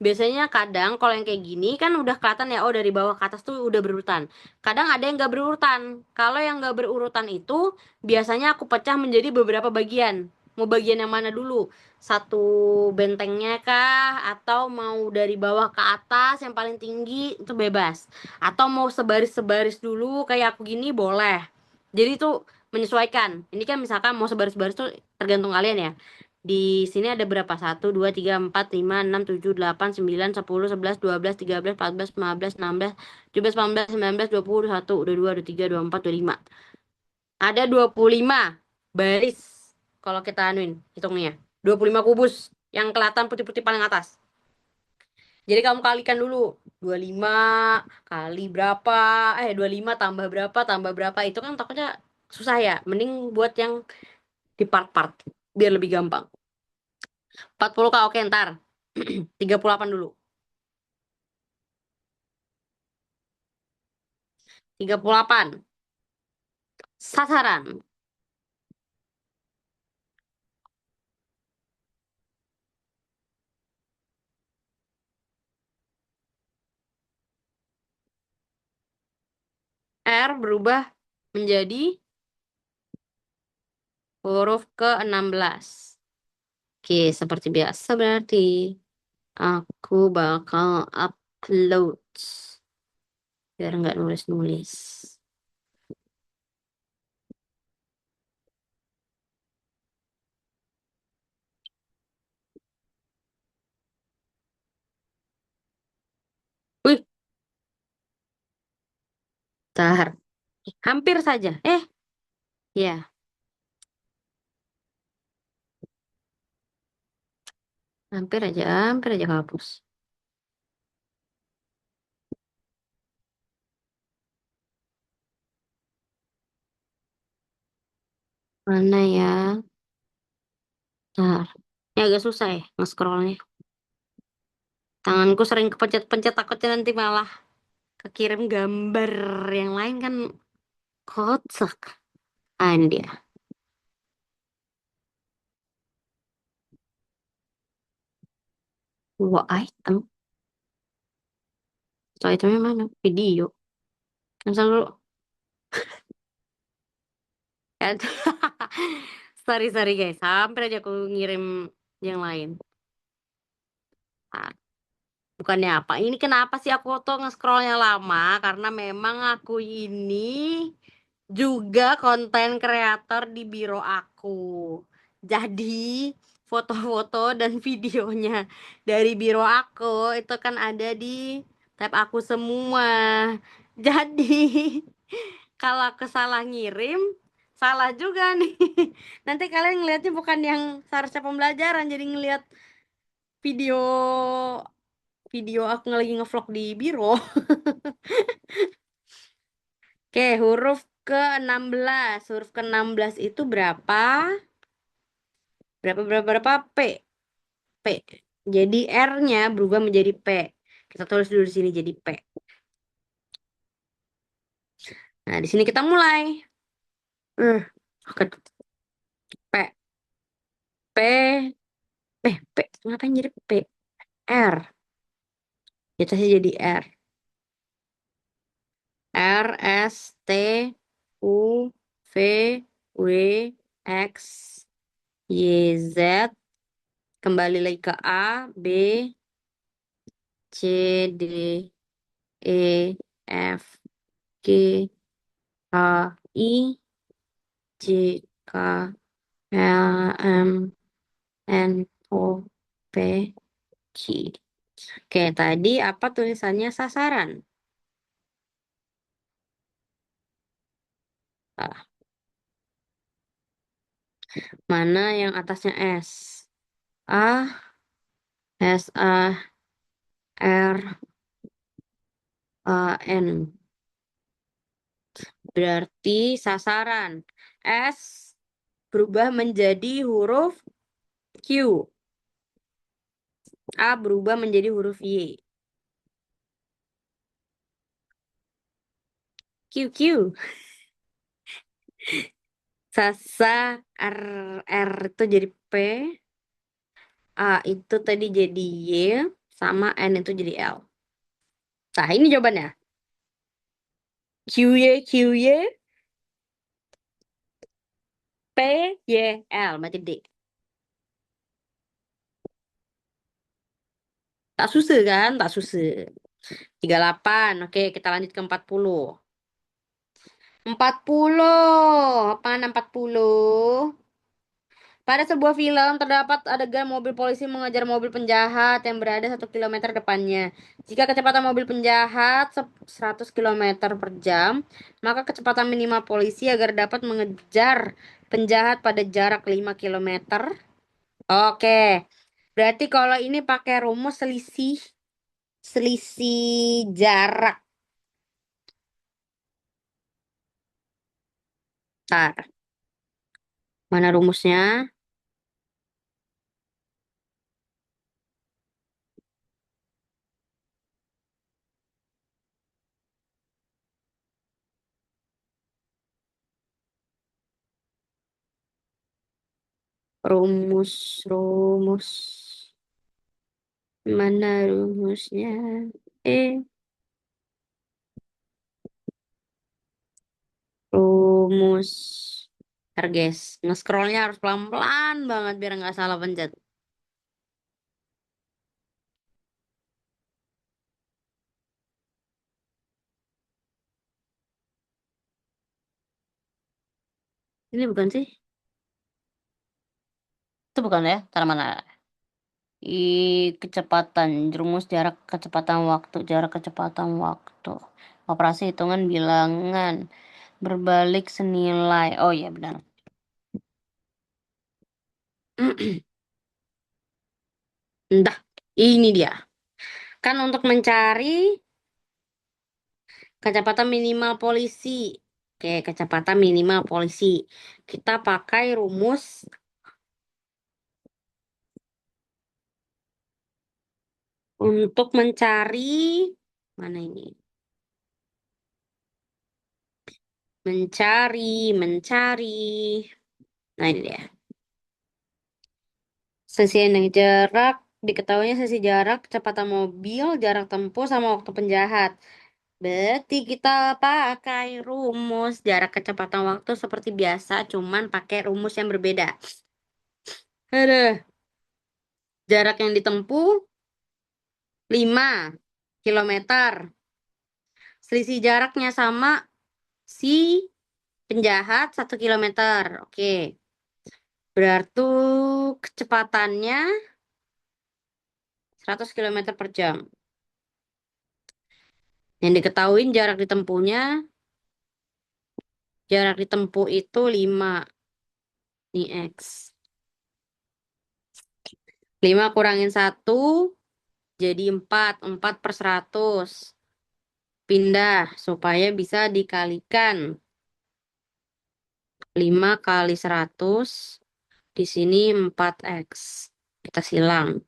Biasanya kadang kalau yang kayak gini kan udah kelihatan ya, oh dari bawah ke atas tuh udah berurutan. Kadang ada yang nggak berurutan. Kalau yang nggak berurutan itu biasanya aku pecah menjadi beberapa bagian. Mau bagian yang mana dulu? Satu bentengnya kah? Atau mau dari bawah ke atas yang paling tinggi itu bebas. Atau mau sebaris-sebaris dulu kayak aku gini boleh. Jadi itu menyesuaikan. Ini kan misalkan mau sebaris-baris tuh tergantung kalian ya. Di sini ada berapa? Satu, 2, 3, 4, 5, 6, 7, 8, 9, 10, 11, 12, 13, 14, 15, 16, 17, 18, 19, 20, 21, 22, 23, 24, 25. Ada 25 baris kalau kita anuin hitungnya. 25 kubus yang kelihatan putih-putih paling atas. Jadi kamu kalikan dulu. 25 kali berapa? 25 tambah berapa? Itu kan takutnya susah ya. Mending buat yang di part-part biar lebih gampang. 40 kak, oke ntar. 38 dulu. 38. Sasaran. R berubah menjadi huruf ke-16. Oke, seperti biasa berarti. Aku bakal upload. Biar nggak nulis-nulis. Wih, tar. Hampir saja. Ya, hampir aja kehapus. Mana ya? Tar. Ini agak susah ya nge-scrollnya. Tanganku sering kepencet-pencet takutnya nanti malah kekirim gambar yang lain kan kocak. Ah, ini dia. Dua item. So, itemnya mana? Video. Cancel dulu. Eh, sorry guys. Hampir aja aku ngirim yang lain. Ah, bukannya apa? Ini kenapa sih aku tuh nge-scrollnya lama? Karena memang aku ini juga konten kreator di biro aku. Jadi foto-foto dan videonya dari biro aku itu kan ada di tab aku semua. Jadi kalau aku salah ngirim, salah juga nih. Nanti kalian ngeliatnya bukan yang seharusnya pembelajaran, jadi ngeliat video video aku lagi ngevlog di biro. Oke, huruf ke-16. Huruf ke-16 itu berapa? Berapa? P. P. Jadi R-nya berubah menjadi P. Kita tulis dulu di sini jadi P. Nah, di sini kita mulai. Oke, P. P. P. Ngapain jadi P? R. Kita sih jadi R. R, S, T, U, V, W, X, Y, Z. Kembali lagi ke A, B, C, D, E, F, G, H, I, J, K, L, M, N, O, P, Q. Oke, tadi apa tulisannya sasaran? Ah, mana yang atasnya S? A, S, A, R, A, N. Berarti sasaran. S berubah menjadi huruf Q. A berubah menjadi huruf Y. Q, Q. Sasa R, R itu jadi P. A itu tadi jadi Y. Sama N itu jadi L. Nah, ini jawabannya. Q, Y, Q, Y, P, Y, L. Berarti D. Tak susah kan? Tak susah. 38. Oke, kita lanjut ke 40. 40. Apaan 40? Pada sebuah film terdapat adegan mobil polisi mengejar mobil penjahat yang berada 1 kilometer depannya. Jika kecepatan mobil penjahat 100 kilometer per jam, maka kecepatan minimal polisi agar dapat mengejar penjahat pada jarak 5 kilometer. Oke. Berarti kalau ini pakai rumus selisih selisih jarak. Ntar, mana rumusnya? Rumus. Mana rumusnya? Eh, rumus. Ntar guys, nge-scrollnya harus pelan-pelan banget biar nggak salah pencet. Ini bukan sih? Itu bukan ya? Taruh mana? Kecepatan, rumus jarak kecepatan waktu, jarak kecepatan waktu. Operasi hitungan bilangan, berbalik senilai. Oh iya benar. Entah, ini dia. Kan untuk mencari kecepatan minimal polisi. Oke, kecepatan minimal polisi. Kita pakai rumus untuk mencari mana ini? Mencari. Nah, ini dia. Sesi yang jarak, diketahuinya sesi jarak, kecepatan mobil, jarak tempuh, sama waktu penjahat. Berarti kita pakai rumus jarak kecepatan waktu seperti biasa, cuman pakai rumus yang berbeda. Ada jarak yang ditempuh 5 kilometer. Selisih jaraknya sama si penjahat 1 kilometer. Oke. Berarti kecepatannya 100 kilometer per jam. Yang diketahui jarak ditempuh itu 5. Ini X. 5 kurangin 1 jadi 4. 4 per 100. Pindah supaya bisa dikalikan. 5 kali 100. Di sini 4X. Kita silang.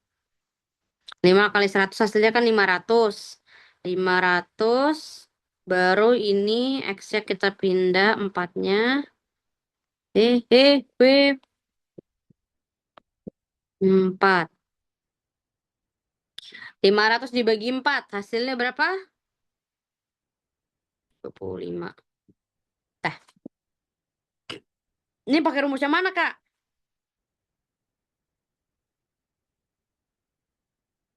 5 kali 100 hasilnya kan 500. 500. Baru ini X-nya kita pindah 4-nya. Weh. 4. 500 dibagi 4. Hasilnya berapa? 25. Tah, ini pakai rumus yang mana, Kak?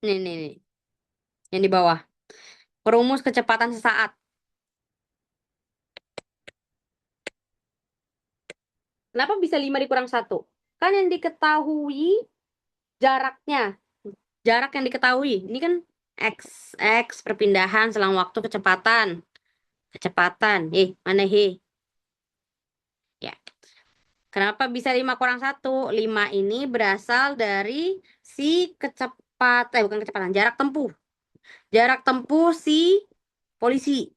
Nih. Yang di bawah. Rumus kecepatan sesaat. Kenapa bisa 5 dikurang 1? Kan yang diketahui jaraknya. Jarak yang diketahui. Ini kan X. X perpindahan selang waktu kecepatan. Kecepatan. Mana Ya. Kenapa bisa 5 kurang 1? 5 ini berasal dari si kecepatan. Bukan kecepatan. Jarak tempuh. Jarak tempuh si polisi.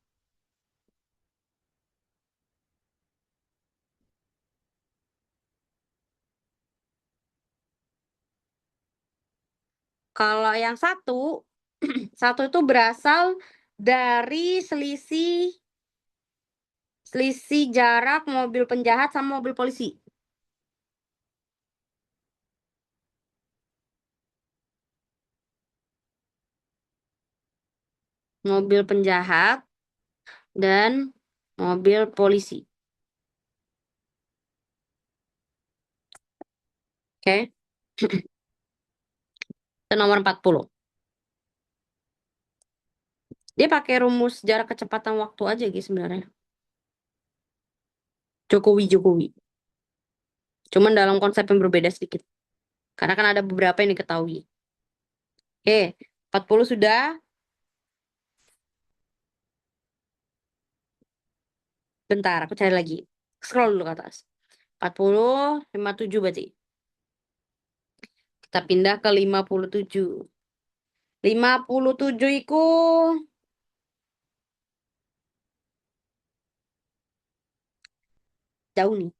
Kalau yang satu, satu itu berasal dari selisih selisih jarak mobil penjahat sama mobil polisi. Mobil penjahat dan mobil polisi. Oke, itu nomor 40. Dia pakai rumus jarak kecepatan waktu aja gitu sebenarnya. Jokowi. Cuman dalam konsep yang berbeda sedikit. Karena kan ada beberapa yang diketahui. Oke, 40 sudah. Bentar, aku cari lagi. Scroll dulu ke atas. 40, 57 berarti. Kita pindah ke 57. 57 iku jauh nih.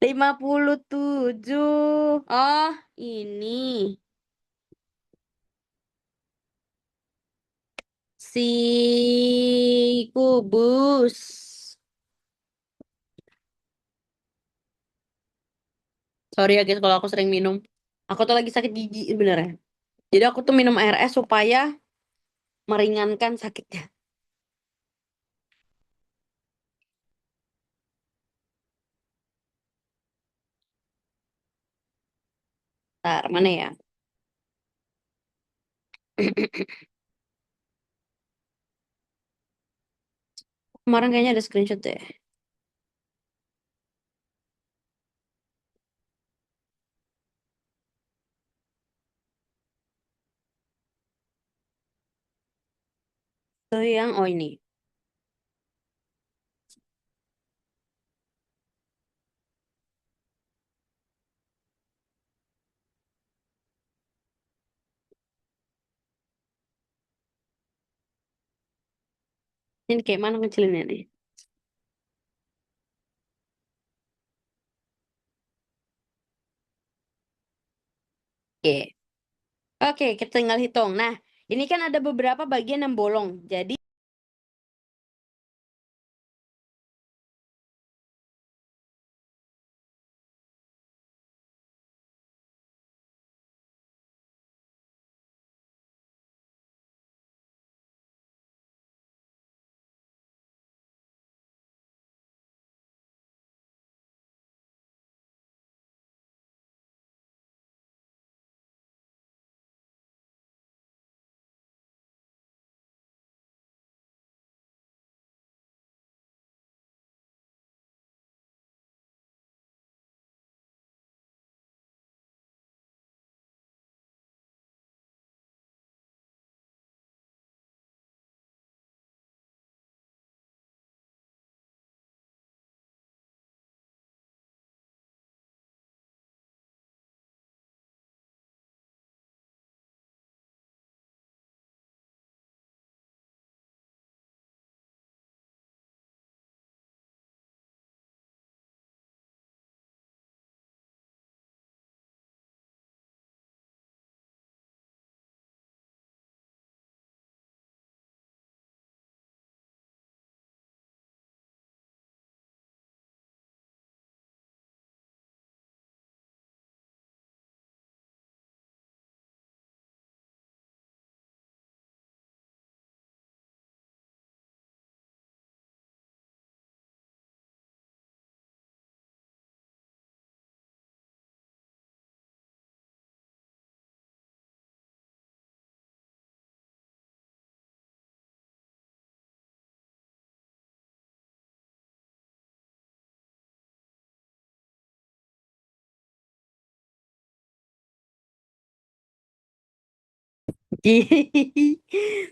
57. Oh, ini. Si kubus. Sorry ya guys kalau aku sering minum. Aku tuh lagi sakit gigi sebenarnya. Jadi aku tuh minum air es supaya meringankan sakitnya. Ntar, mana ya? Kemarin kayaknya ada screenshot deh. Tuh yang, oh ini. Ini kayak mana kecilinnya nih? Oke. Oke, kita tinggal hitung. Nah, ini kan ada beberapa bagian yang bolong. Jadi,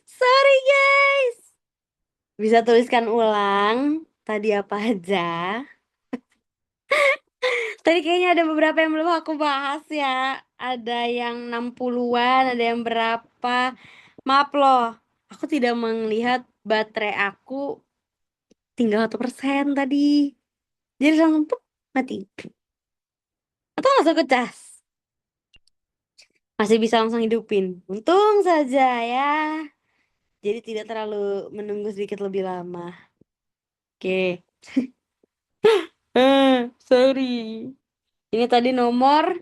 sorry guys. Bisa tuliskan ulang. Tadi apa aja? Tadi kayaknya ada beberapa yang belum aku bahas ya. Ada yang 60-an, ada yang berapa. Maaf loh, aku tidak melihat baterai aku tinggal 1% tadi. Jadi langsung tuh mati. Atau langsung ke cas. Masih bisa langsung hidupin. Untung saja ya. Jadi tidak terlalu menunggu sedikit lebih lama. Oke. Sorry. Ini tadi nomor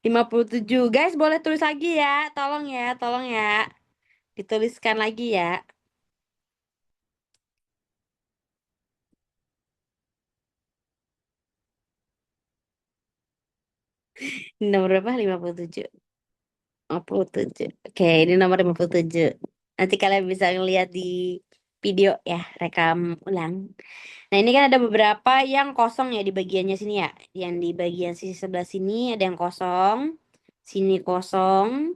57. Guys, boleh tulis lagi ya. Tolong ya, tolong ya. Dituliskan lagi ya. Ini nomor berapa? 57. 57. Oke, ini nomor 57. Nanti kalian bisa ngeliat di video ya, rekam ulang. Nah, ini kan ada beberapa yang kosong ya di bagiannya sini ya. Yang di bagian sisi sebelah sini ada yang kosong, kosong,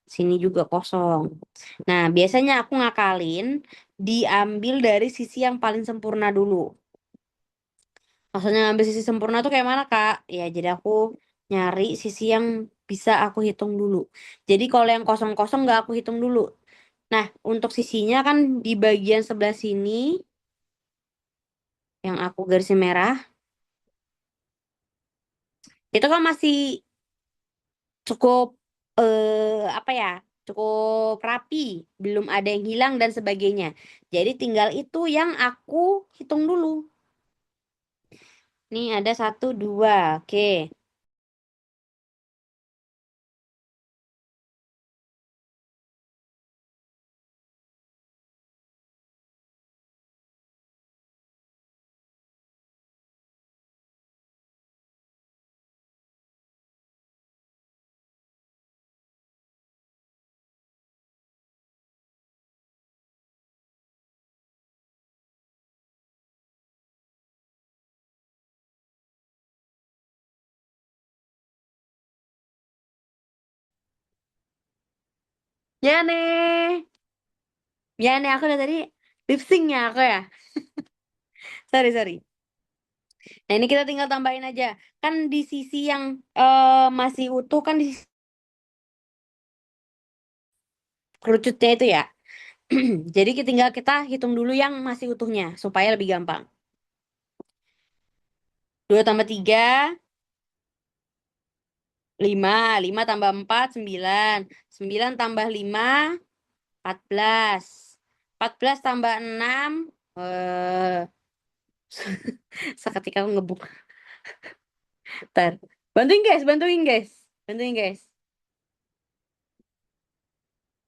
sini juga kosong. Nah, biasanya aku ngakalin diambil dari sisi yang paling sempurna dulu. Maksudnya ngambil sisi sempurna tuh kayak mana, Kak? Ya, jadi aku nyari sisi yang bisa aku hitung dulu. Jadi kalau yang kosong-kosong nggak aku hitung dulu. Nah, untuk sisinya kan di bagian sebelah sini yang aku garisin merah, itu kan masih cukup apa ya? Cukup rapi, belum ada yang hilang dan sebagainya. Jadi tinggal itu yang aku hitung dulu. Nih ada satu, dua, oke. Ya nih, ya nih aku dari tadi lip sync ya aku ya. Sorry, sorry. Nah ini kita tinggal tambahin aja. Kan di sisi yang masih utuh kan di sisi kerucutnya itu ya. Jadi tinggal kita hitung dulu yang masih utuhnya supaya lebih gampang. 2 tambah 3, 5. 5 tambah 4, 9. 9 tambah 5, 14. 14 tambah 6, eh seketika aku ngebuk. Ntar. Bantuin guys, bantuin guys. Bantuin guys.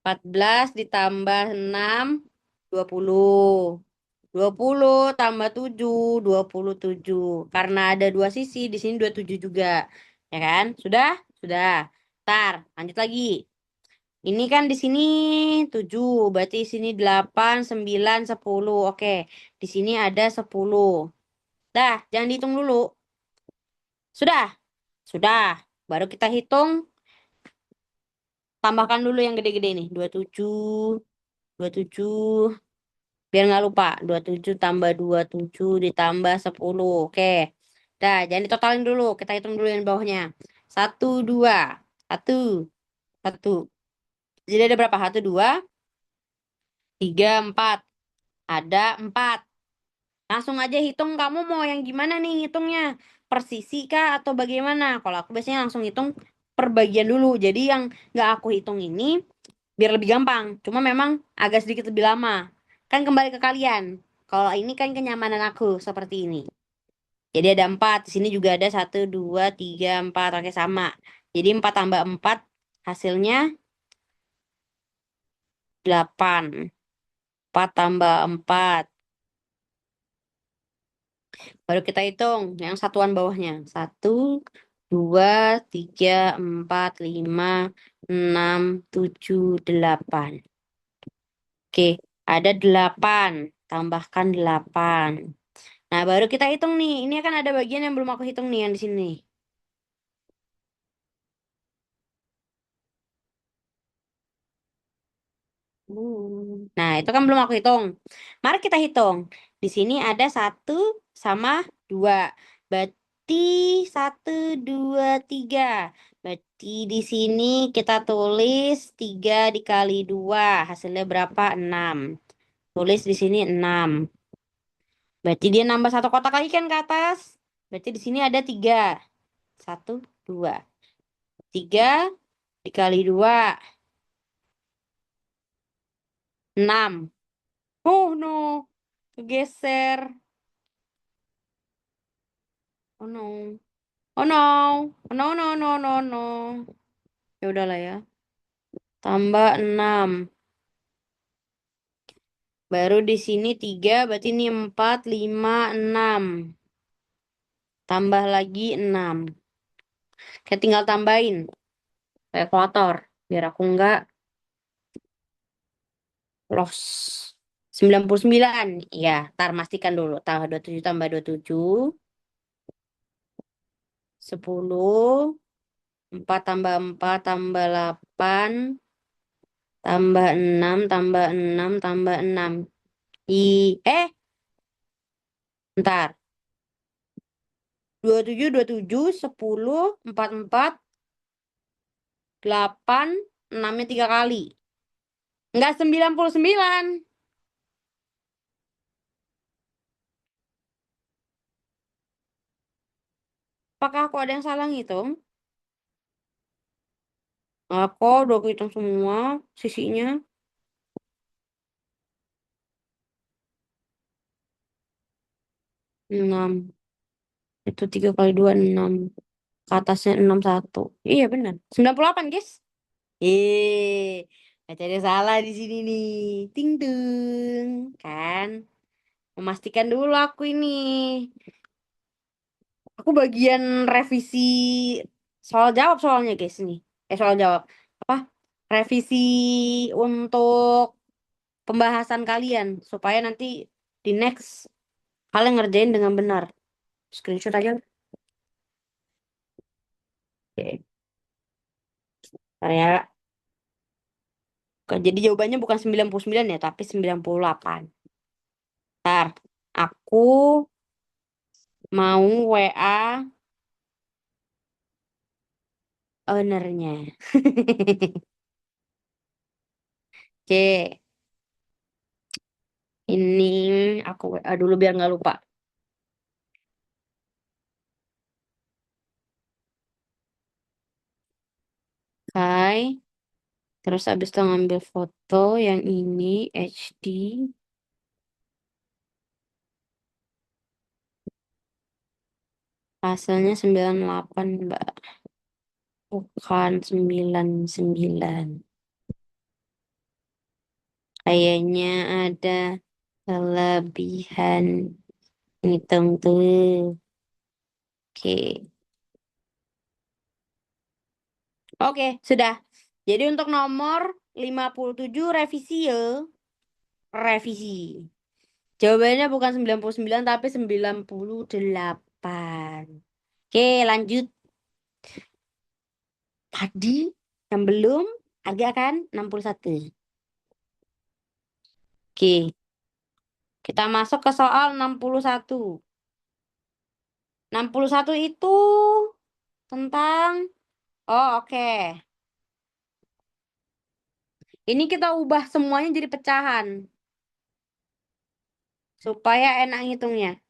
14 ditambah 6, 20. 20 tambah 7, 27. Karena ada dua sisi, di sini 27 juga. Ya kan? Sudah? Sudah. Ntar, lanjut lagi. Ini kan di sini 7, berarti di sini 8, 9, 10. Oke, di sini ada 10. Dah, jangan dihitung dulu. Sudah? Sudah. Baru kita hitung, tambahkan dulu yang gede-gede nih. 27, 27. Biar nggak lupa, 27 tambah 27 ditambah 10. Oke. Dah, jangan ditotalin dulu. Kita hitung dulu yang bawahnya. Satu, dua. Satu, satu. Jadi ada berapa? Satu, dua, tiga, empat. Ada 4. Langsung aja hitung kamu mau yang gimana nih hitungnya? Per sisi kah atau bagaimana? Kalau aku biasanya langsung hitung per bagian dulu. Jadi yang nggak aku hitung ini biar lebih gampang. Cuma memang agak sedikit lebih lama. Kan kembali ke kalian. Kalau ini kan kenyamanan aku seperti ini. Jadi ada 4. Di sini juga ada satu, 2, 3, 4. Oke sama. Jadi 4 tambah 4 hasilnya 8. 4 tambah 4. Baru kita hitung yang satuan bawahnya. Satu, 2, 3, 4, 5, 6, 7, 8. Oke, ada 8. Tambahkan 8. Nah, baru kita hitung nih. Ini kan ada bagian yang belum aku hitung nih yang di sini. Nah, itu kan belum aku hitung. Mari kita hitung. Di sini ada satu sama 2. Berarti satu, 2, 3. Berarti di sini kita tulis 3 dikali 2. Hasilnya berapa? 6. Tulis di sini 6. Berarti dia nambah satu kotak lagi kan ke atas. Berarti di sini ada 3. Satu, 2. 3 dikali 2. 6. Oh no. Kegeser. Oh no. Oh no. Oh, no, no, no, no, no. Ya udahlah ya. Tambah 6. Baru di sini 3, berarti ini 4, 5, 6. Tambah lagi 6. Kayak tinggal tambahin. Kalkulator. Biar aku nggak loss. 99. Ya, tar pastikan dulu. Tambah 27 tambah 27. 10. 4 tambah 4 tambah 8. Tambah 6 tambah 6 tambah 6. Eh, bentar. 27 27 10 44 8 6-nya 3 kali. Enggak 99. Apakah aku ada yang salah ngitung? Aku udah hitung semua sisinya. 6. Itu 3 kali 2 6. Ke atasnya 61. Iya benar. 98, guys. Nggak ada salah di sini nih. Ting dung. Kan? Memastikan dulu aku ini. Aku bagian revisi soal jawab soalnya guys nih. Soal jawab. Apa? Revisi untuk pembahasan kalian. Supaya nanti di next kalian ngerjain dengan benar. Screenshot aja. Oke. Ntar ya. Oke, jadi jawabannya bukan 99 ya, tapi 98. Ntar. Aku mau WA ownernya. Oke. Ini aku WA dulu biar nggak lupa. Hai. Terus abis itu ngambil foto yang ini HD. Hasilnya 98 Mbak. Bukan 99. Kayaknya ada kelebihan. Hitung tuh. Oke. Oke, sudah. Jadi untuk nomor 57 revisi ya. Revisi. Jawabannya bukan 99 tapi 98. Oke, lanjut. Tadi yang belum agak kan 61. Oke, kita masuk ke soal 61. 61 itu tentang oke. Ini kita ubah semuanya jadi pecahan supaya enak ngitungnya.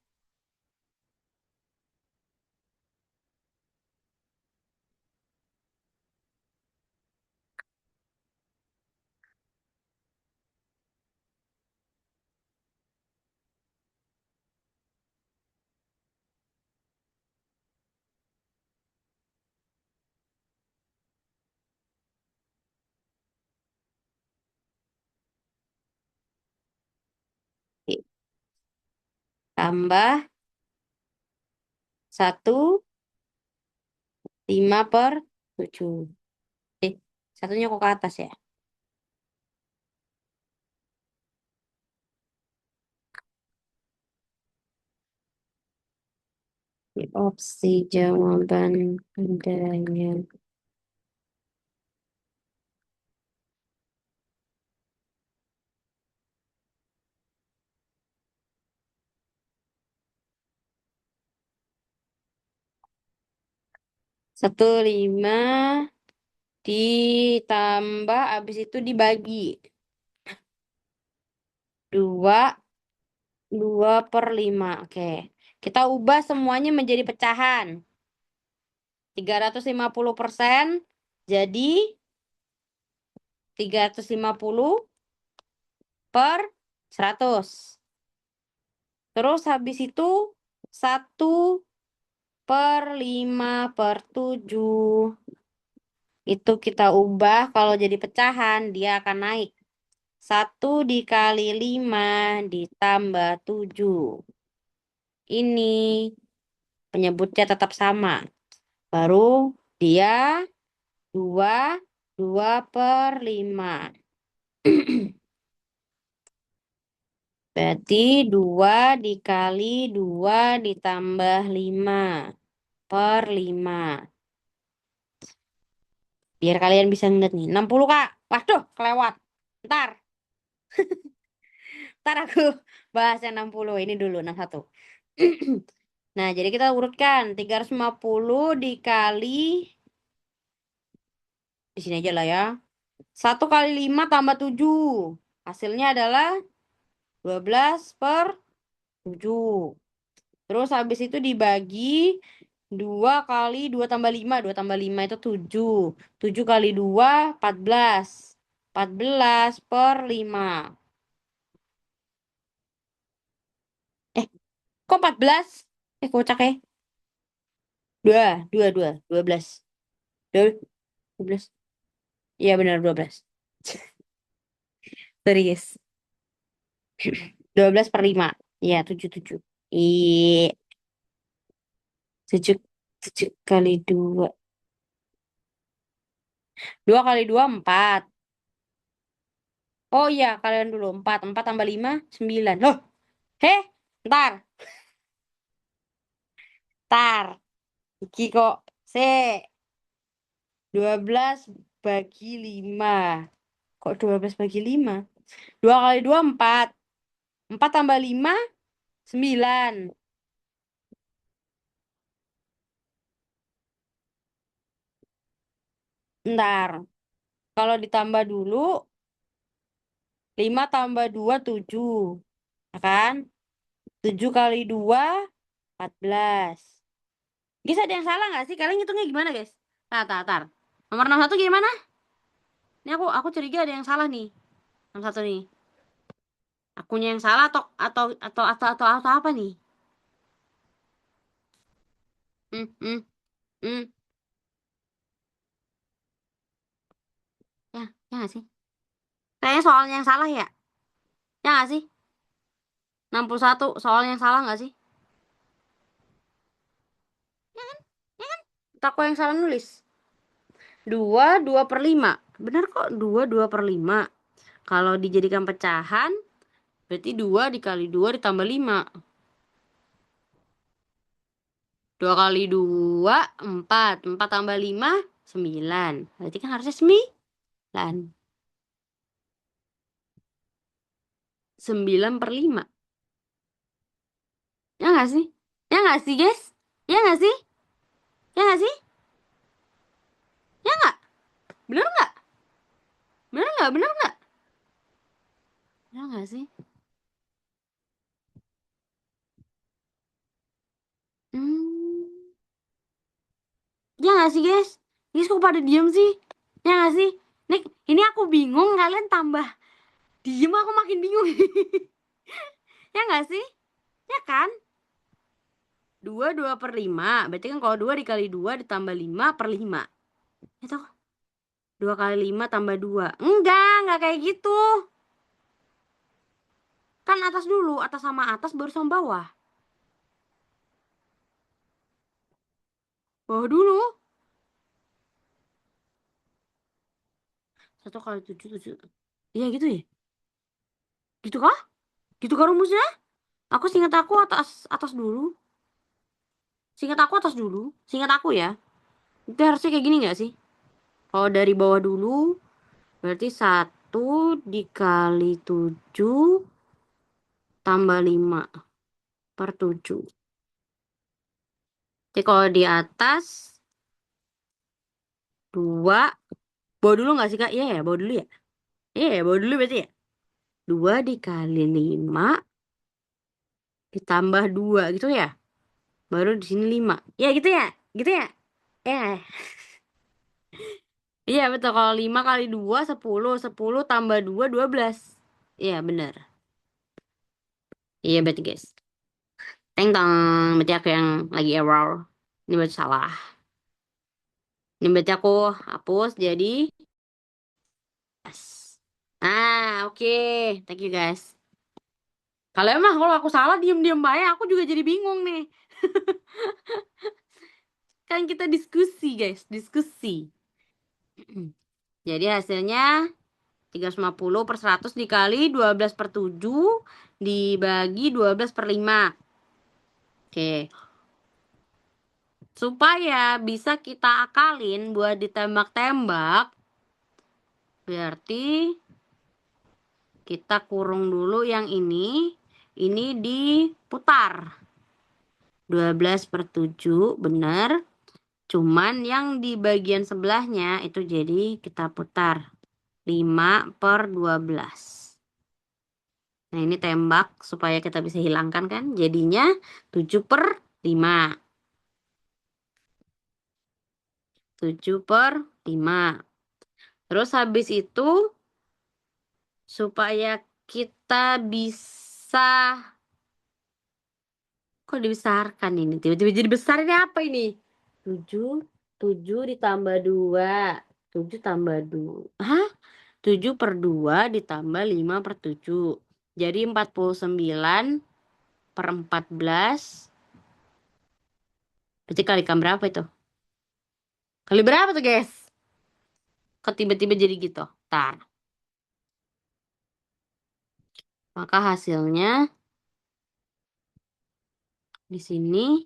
Oke, tambah 1 5/7. Eh, satunya kok ke atas ya? Di opsi jawaban adanya. 1 5 ditambah habis itu dibagi. 2 2/5. Oke. Kita ubah semuanya menjadi pecahan. 350% jadi 350/100. Terus habis itu 1/5/7. Itu kita ubah kalau jadi pecahan dia akan naik. 1 dikali 5 ditambah 7. Ini penyebutnya tetap sama. Baru dia 2 2/5. Berarti 2 dikali 2 ditambah 5 per 5. Biar kalian bisa ngeliat nih. 60 Kak. Waduh, kelewat. Ntar. Ntar aku bahas yang 60. Ini dulu 61. Nah, jadi kita urutkan. 350 dikali. Di sini aja lah ya. 1 kali 5 tambah 7. Hasilnya adalah 12 per 7. Terus habis itu dibagi 2 kali 2 tambah 5. 2 tambah 5 itu 7. 7 kali 2, 14. 14 per 5. Eh, kok 14? Kocak ya. 12. 12. Iya benar 12. Serius. 12 per 5. Iya 7. Iya 7. 7 kali 2. 2 kali 2 4. Oh iya kalian dulu 4. 4 tambah 5 9. Loh, heh, ntar. Ntar. Iki kok. Se. 12 bagi 5. Kok 12 bagi 5? 2 kali 2 4. 4 tambah 5 9. Ntar. Kalau ditambah dulu 5 tambah 2 7. Ya kan? 7 kali 2 14. Guys, ada yang salah nggak sih? Kalian ngitungnya gimana, guys? Tar. Nomor 61 gimana? Ini aku curiga ada yang salah nih. 61 nih. Akunya yang salah atau apa nih? Hmm, hmm, hmm. Ya, ya nggak sih? Kayaknya soalnya yang salah ya? Ya nggak sih? 61 soalnya yang salah nggak sih? Ya kan? Aku yang salah nulis. 2 per 5. Benar kok 2 per 5. Kalau dijadikan pecahan, berarti 2 dikali 2 ditambah 5. 2 kali 2 4. 4 tambah 5 9. Berarti kan harusnya 9. 9 per 5. Ya nggak sih? Ya nggak sih, guys? Ya nggak sih? Ya nggak sih? Ya nggak? Bener nggak? Bener nggak? Bener nggak? Ya nggak sih? Hmm. Ya nggak sih, guys? Guys, kok pada diem sih? Ya nggak sih? Nih, ini aku bingung, kalian tambah diem, aku makin bingung. Ya nggak sih? Ya kan? 2 per 5. Berarti kan kalau 2 dikali 2 ditambah 5 per 5. Itu 2 kali 5 tambah 2. Enggak kayak gitu. Kan atas dulu, atas sama atas baru sama bawah. Bawah dulu. 1 kali 7 7. Iya gitu ya? Gitu kah? Gitu kah rumusnya? Aku seingat aku atas atas dulu. Seingat aku atas dulu. Seingat aku ya. Itu harusnya kayak gini nggak sih? Kalau dari bawah dulu, berarti 1 dikali 7 tambah 5 per 7. Jadi kalau di atas 2, bawah dulu nggak sih Kak? Iya ya, bawah dulu ya? Iya ya, bawah dulu berarti ya? 2 dikali 5 ditambah 2 gitu ya? Baru di sini 5. Ya gitu ya? Gitu ya? Ya. Iya betul, kalau 5 kali 2 10. 10 tambah 2 12. Iya bener. Iya berarti guys. Teng tong, berarti aku yang lagi error. Ini berarti salah. Ini berarti aku hapus jadi yes. Ah, oke. Thank you guys. Kalau emang kalau aku salah diem-diem baik, aku juga jadi bingung nih. Kan kita diskusi guys, diskusi. Jadi hasilnya 350 per 100 dikali 12 per 7 dibagi 12 per 5. Oke. Supaya bisa kita akalin buat ditembak-tembak, berarti kita kurung dulu yang ini diputar. 12 per 7, benar. Cuman yang di bagian sebelahnya itu jadi kita putar 5 per 12. Nah, ini tembak supaya kita bisa hilangkan kan. Jadinya 7 per 5. 7 per 5. Terus habis itu supaya kita bisa, kok dibesarkan ini? Tiba-tiba jadi besar, ini apa ini? 7, 7 ditambah 2. 7 tambah 2. Hah? 7 per 2 ditambah 5 per 7. Jadi 49 per 14. Berarti kalikan berapa itu? Kali berapa tuh, guys? Kok tiba-tiba jadi gitu? Tar. Maka hasilnya di sini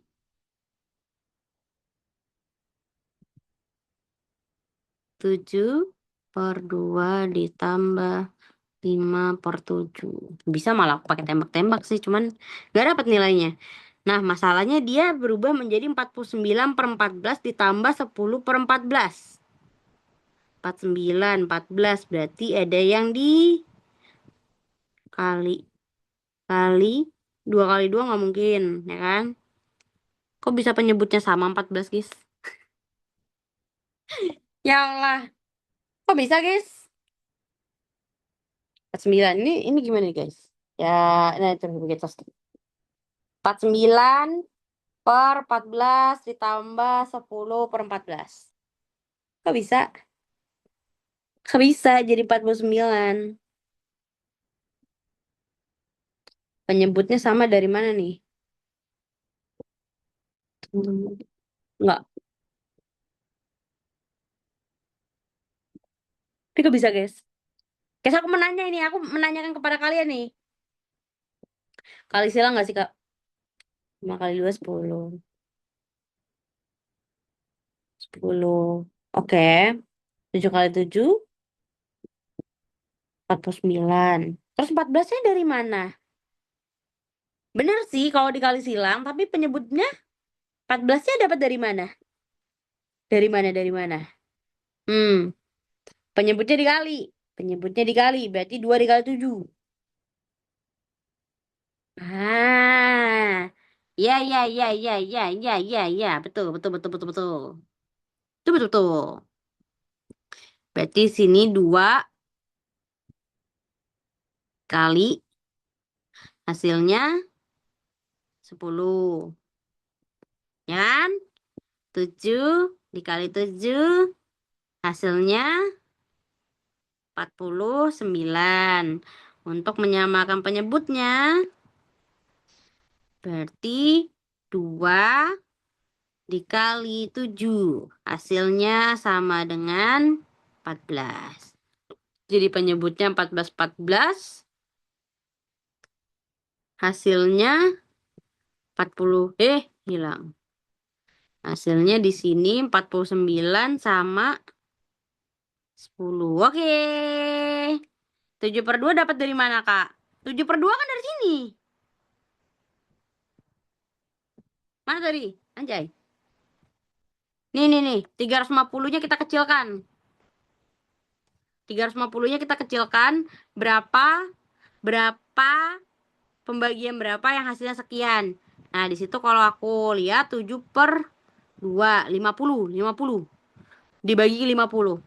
7 per 2 ditambah 5 per 7. Bisa malah aku pakai tembak-tembak sih, cuman gak dapat nilainya. Nah, masalahnya dia berubah menjadi 49 per 14 ditambah 10 per 14. 49, 14. Berarti ada yang dikali. Kali. 2 kali 2 nggak mungkin, ya kan? Kok bisa penyebutnya sama 14, guys? Ya Allah. Kok bisa, guys? 49. Ini gimana nih, guys? Ya, nah terus begitu. 49 per 14 ditambah 10 per 14. Kok bisa? Kok bisa jadi 49? Penyebutnya sama dari mana nih? Enggak. Tapi kok bisa, guys? Guys, aku menanya ini. Aku menanyakan kepada kalian nih. Kali silang nggak sih, Kak? 5 kali 2, 10. 10. Oke. 7 kali 7, 49. Terus 14-nya dari mana? Bener sih kalau dikali silang, tapi penyebutnya 14-nya dapat dari mana? Dari mana, dari mana? Hmm, penyebutnya dikali. Penyebutnya dikali, berarti 2 dikali 7. Ah, ya, ya, ya, ya, ya, ya, ya, ya. Betul, betul, betul, betul, betul. Itu betul, betul. Berarti sini 2 kali hasilnya 10. Ya kan? 7 dikali 7 hasilnya 49. Untuk menyamakan penyebutnya, berarti 2 dikali 7. Hasilnya sama dengan 14. Jadi penyebutnya 14, 14. Hasilnya 40. Hilang. Hasilnya di sini 49 sama 10. Oke. 7 per 2 dapat dari mana, Kak? 7 per 2 kan dari sini. Mana tadi? Anjay. Nih. 350-nya kita kecilkan. 350-nya kita kecilkan. Berapa pembagian berapa yang hasilnya sekian. Nah, di situ kalau aku lihat 7 per 2, 50. 50. Dibagi 50.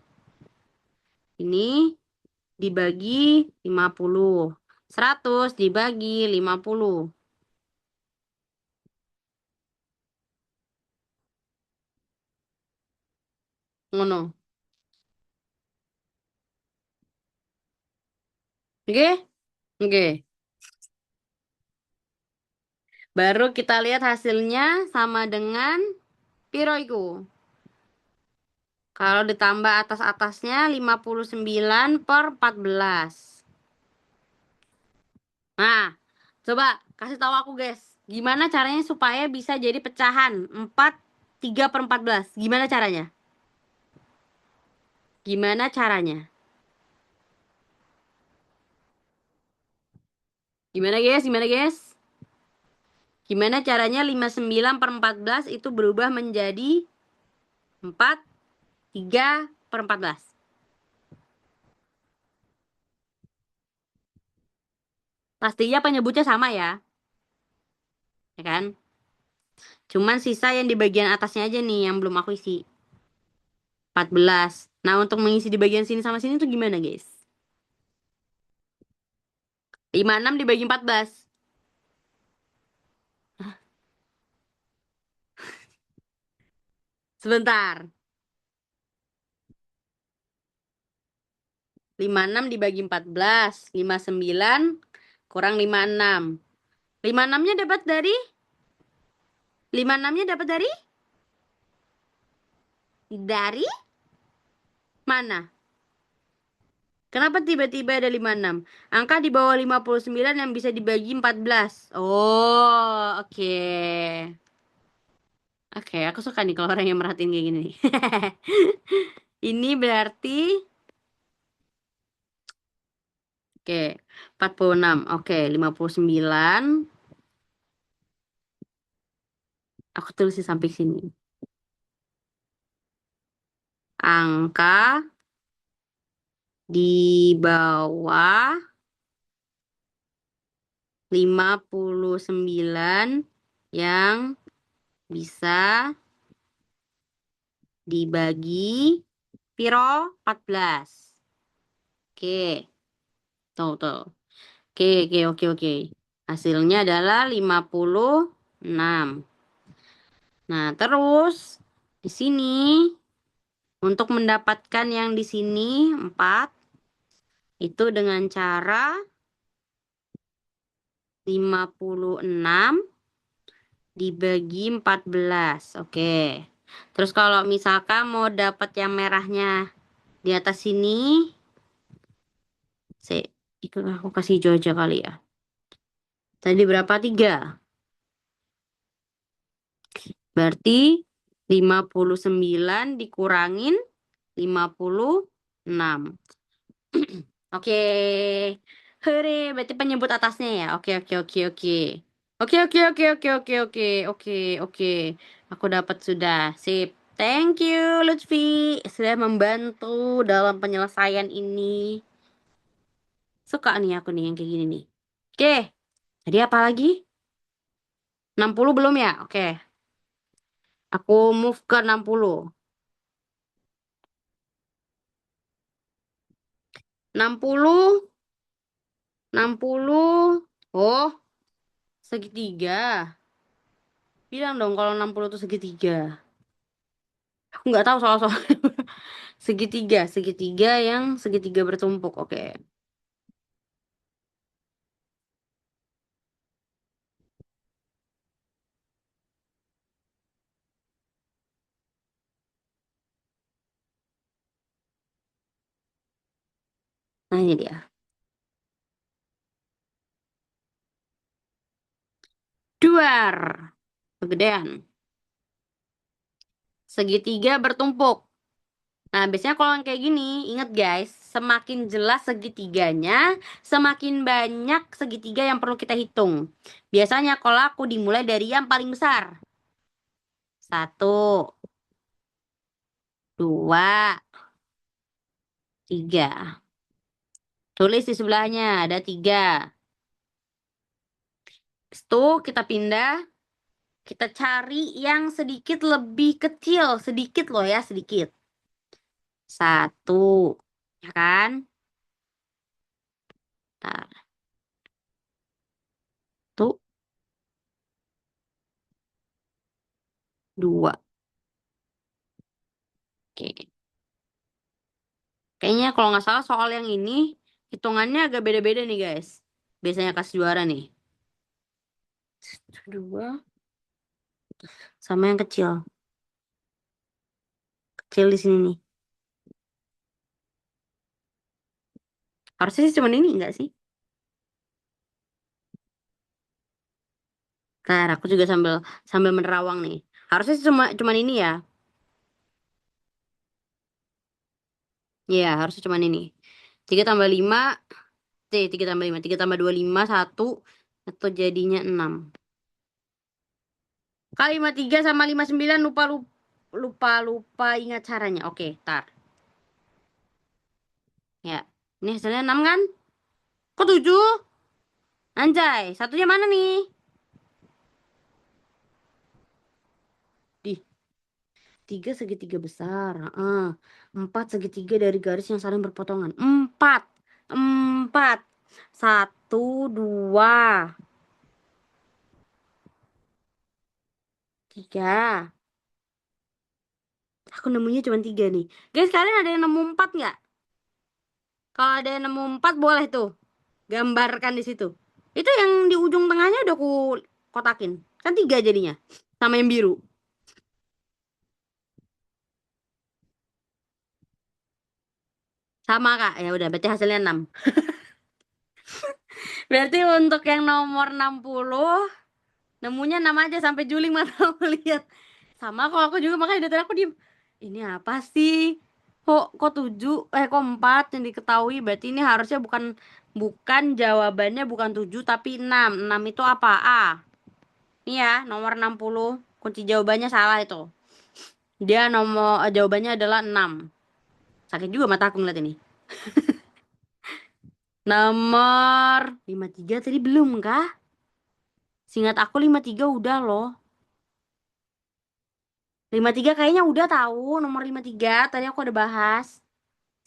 Ini dibagi 50. 100 dibagi 50. Ngono. Oke? Oke. Baru kita lihat hasilnya sama dengan piro iku. Kalau ditambah atas-atasnya 59/14. Nah, coba kasih tahu aku guys. Gimana caranya supaya bisa jadi pecahan 3/14? Gimana caranya? Gimana caranya? Gimana guys? Gimana guys? Gimana caranya 59/14 itu berubah menjadi 3/14? Pastinya penyebutnya sama ya, ya kan? Cuman sisa yang di bagian atasnya aja nih yang belum aku isi. 14. Nah, untuk mengisi di bagian sini sama sini tuh gimana, guys? 56 dibagi 14. Sebentar. 56 dibagi 14. 59 kurang 56. 56-nya dapat dari? 56-nya dapat dari? Dari mana? Kenapa tiba-tiba ada 56? Angka di bawah 59 yang bisa dibagi 14. Oh, oke. Oke, aku suka nih kalau orang yang merhatiin kayak gini nih. Ini berarti, oke, 46. Oke, 59. Aku tulis di samping sini. Angka di bawah 59 yang bisa dibagi piro 14. Oke, tuh, tuh. Oke, oke, oke, oke. Hasilnya adalah 56. Nah, terus di sini untuk mendapatkan yang di sini 4 itu dengan cara 56 dibagi 14. Oke. Terus kalau misalkan mau dapat yang merahnya di atas sini, itu aku kasih hijau aja kali ya. Tadi berapa? 3. Berarti 59 dikurangin 56. Oke. Hore, berarti penyebut atasnya ya. Oke, oke, oke, oke. Oke, oke, oke, oke, oke, oke, oke, oke. Aku dapat sudah. Sip. Thank you, Lutfi. Sudah membantu dalam penyelesaian ini. Suka nih aku nih yang kayak gini nih. Oke. Tadi apa lagi? 60 belum ya? Oke. Aku move ke 60. 60. 60. Oh, segitiga. Bilang dong kalau 60 itu segitiga. Aku nggak tahu soal-soal segitiga, segitiga yang segitiga bertumpuk. Oke. Nah, ini dia. Duar. Kegedean. Segitiga bertumpuk. Nah, biasanya kalau yang kayak gini, ingat guys, semakin jelas segitiganya, semakin banyak segitiga yang perlu kita hitung. Biasanya kalau aku dimulai dari yang paling besar. 1, 2, 3. Tulis di sebelahnya, ada 3. Itu kita pindah, kita cari yang sedikit lebih kecil. Sedikit loh ya, sedikit. 1, ya kan? Bentar. Tuh, 2. Oke. Kayaknya kalau nggak salah soal yang ini, hitungannya agak beda-beda nih guys. Biasanya kasih juara nih. 2 sama yang kecil. Kecil di sini nih. Harusnya sih cuman ini enggak sih? Ntar aku juga sambil sambil menerawang nih. Harusnya sih cuman ini ya. Iya, harusnya cuman ini. 3 tambah 5, 3 tambah 5, 3 tambah 2 5, 1, atau jadinya 6. Kali 53 sama 59 lupa lupa lupa lupa ingat caranya. Oke, tar. Ya. Ini hasilnya 6 kan? Kok 7? Anjay, satunya mana nih? Di 3 segitiga besar. 4 segitiga dari garis yang saling berpotongan. 4. 4. 1, 2, 3. Aku nemunya cuma 3 nih. Guys, kalian ada yang nemu 4 nggak? Kalau ada yang nemu 4 boleh tuh. Gambarkan di situ. Itu yang di ujung tengahnya udah aku kotakin. Kan 3 jadinya. Sama yang biru. Sama kak. Ya udah berarti hasilnya 6. Berarti untuk yang nomor 60 nemunya 6 aja sampai juling mata lihat. Sama kok aku juga, makanya dari tadi aku diem. Ini apa sih? Kok 7, kok 4 yang diketahui. Berarti ini harusnya bukan bukan jawabannya bukan 7 tapi 6. 6 itu apa? A. Ini ya, nomor 60. Kunci jawabannya salah itu. Dia nomor jawabannya adalah 6. Sakit juga mata aku ngeliat ini. Nomor 53 tadi belum kah? Seingat aku 53 udah loh. 53 kayaknya udah tahu, nomor 53 tadi aku ada bahas.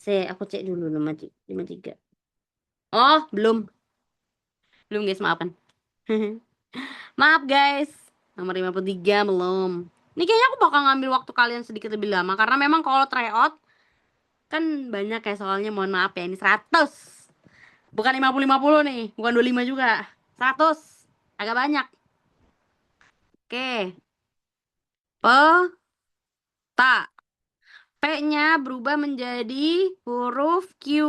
Aku cek dulu nomor 53. Oh, belum. Belum guys, maafkan. Maaf guys. Nomor 53 belum. Ini kayaknya aku bakal ngambil waktu kalian sedikit lebih lama karena memang kalau tryout kan banyak ya soalnya, mohon maaf ya, ini 100. Bukan 50-50 nih, bukan 25 juga. 100. Agak banyak. Oke. Peta. P-nya berubah menjadi huruf Q.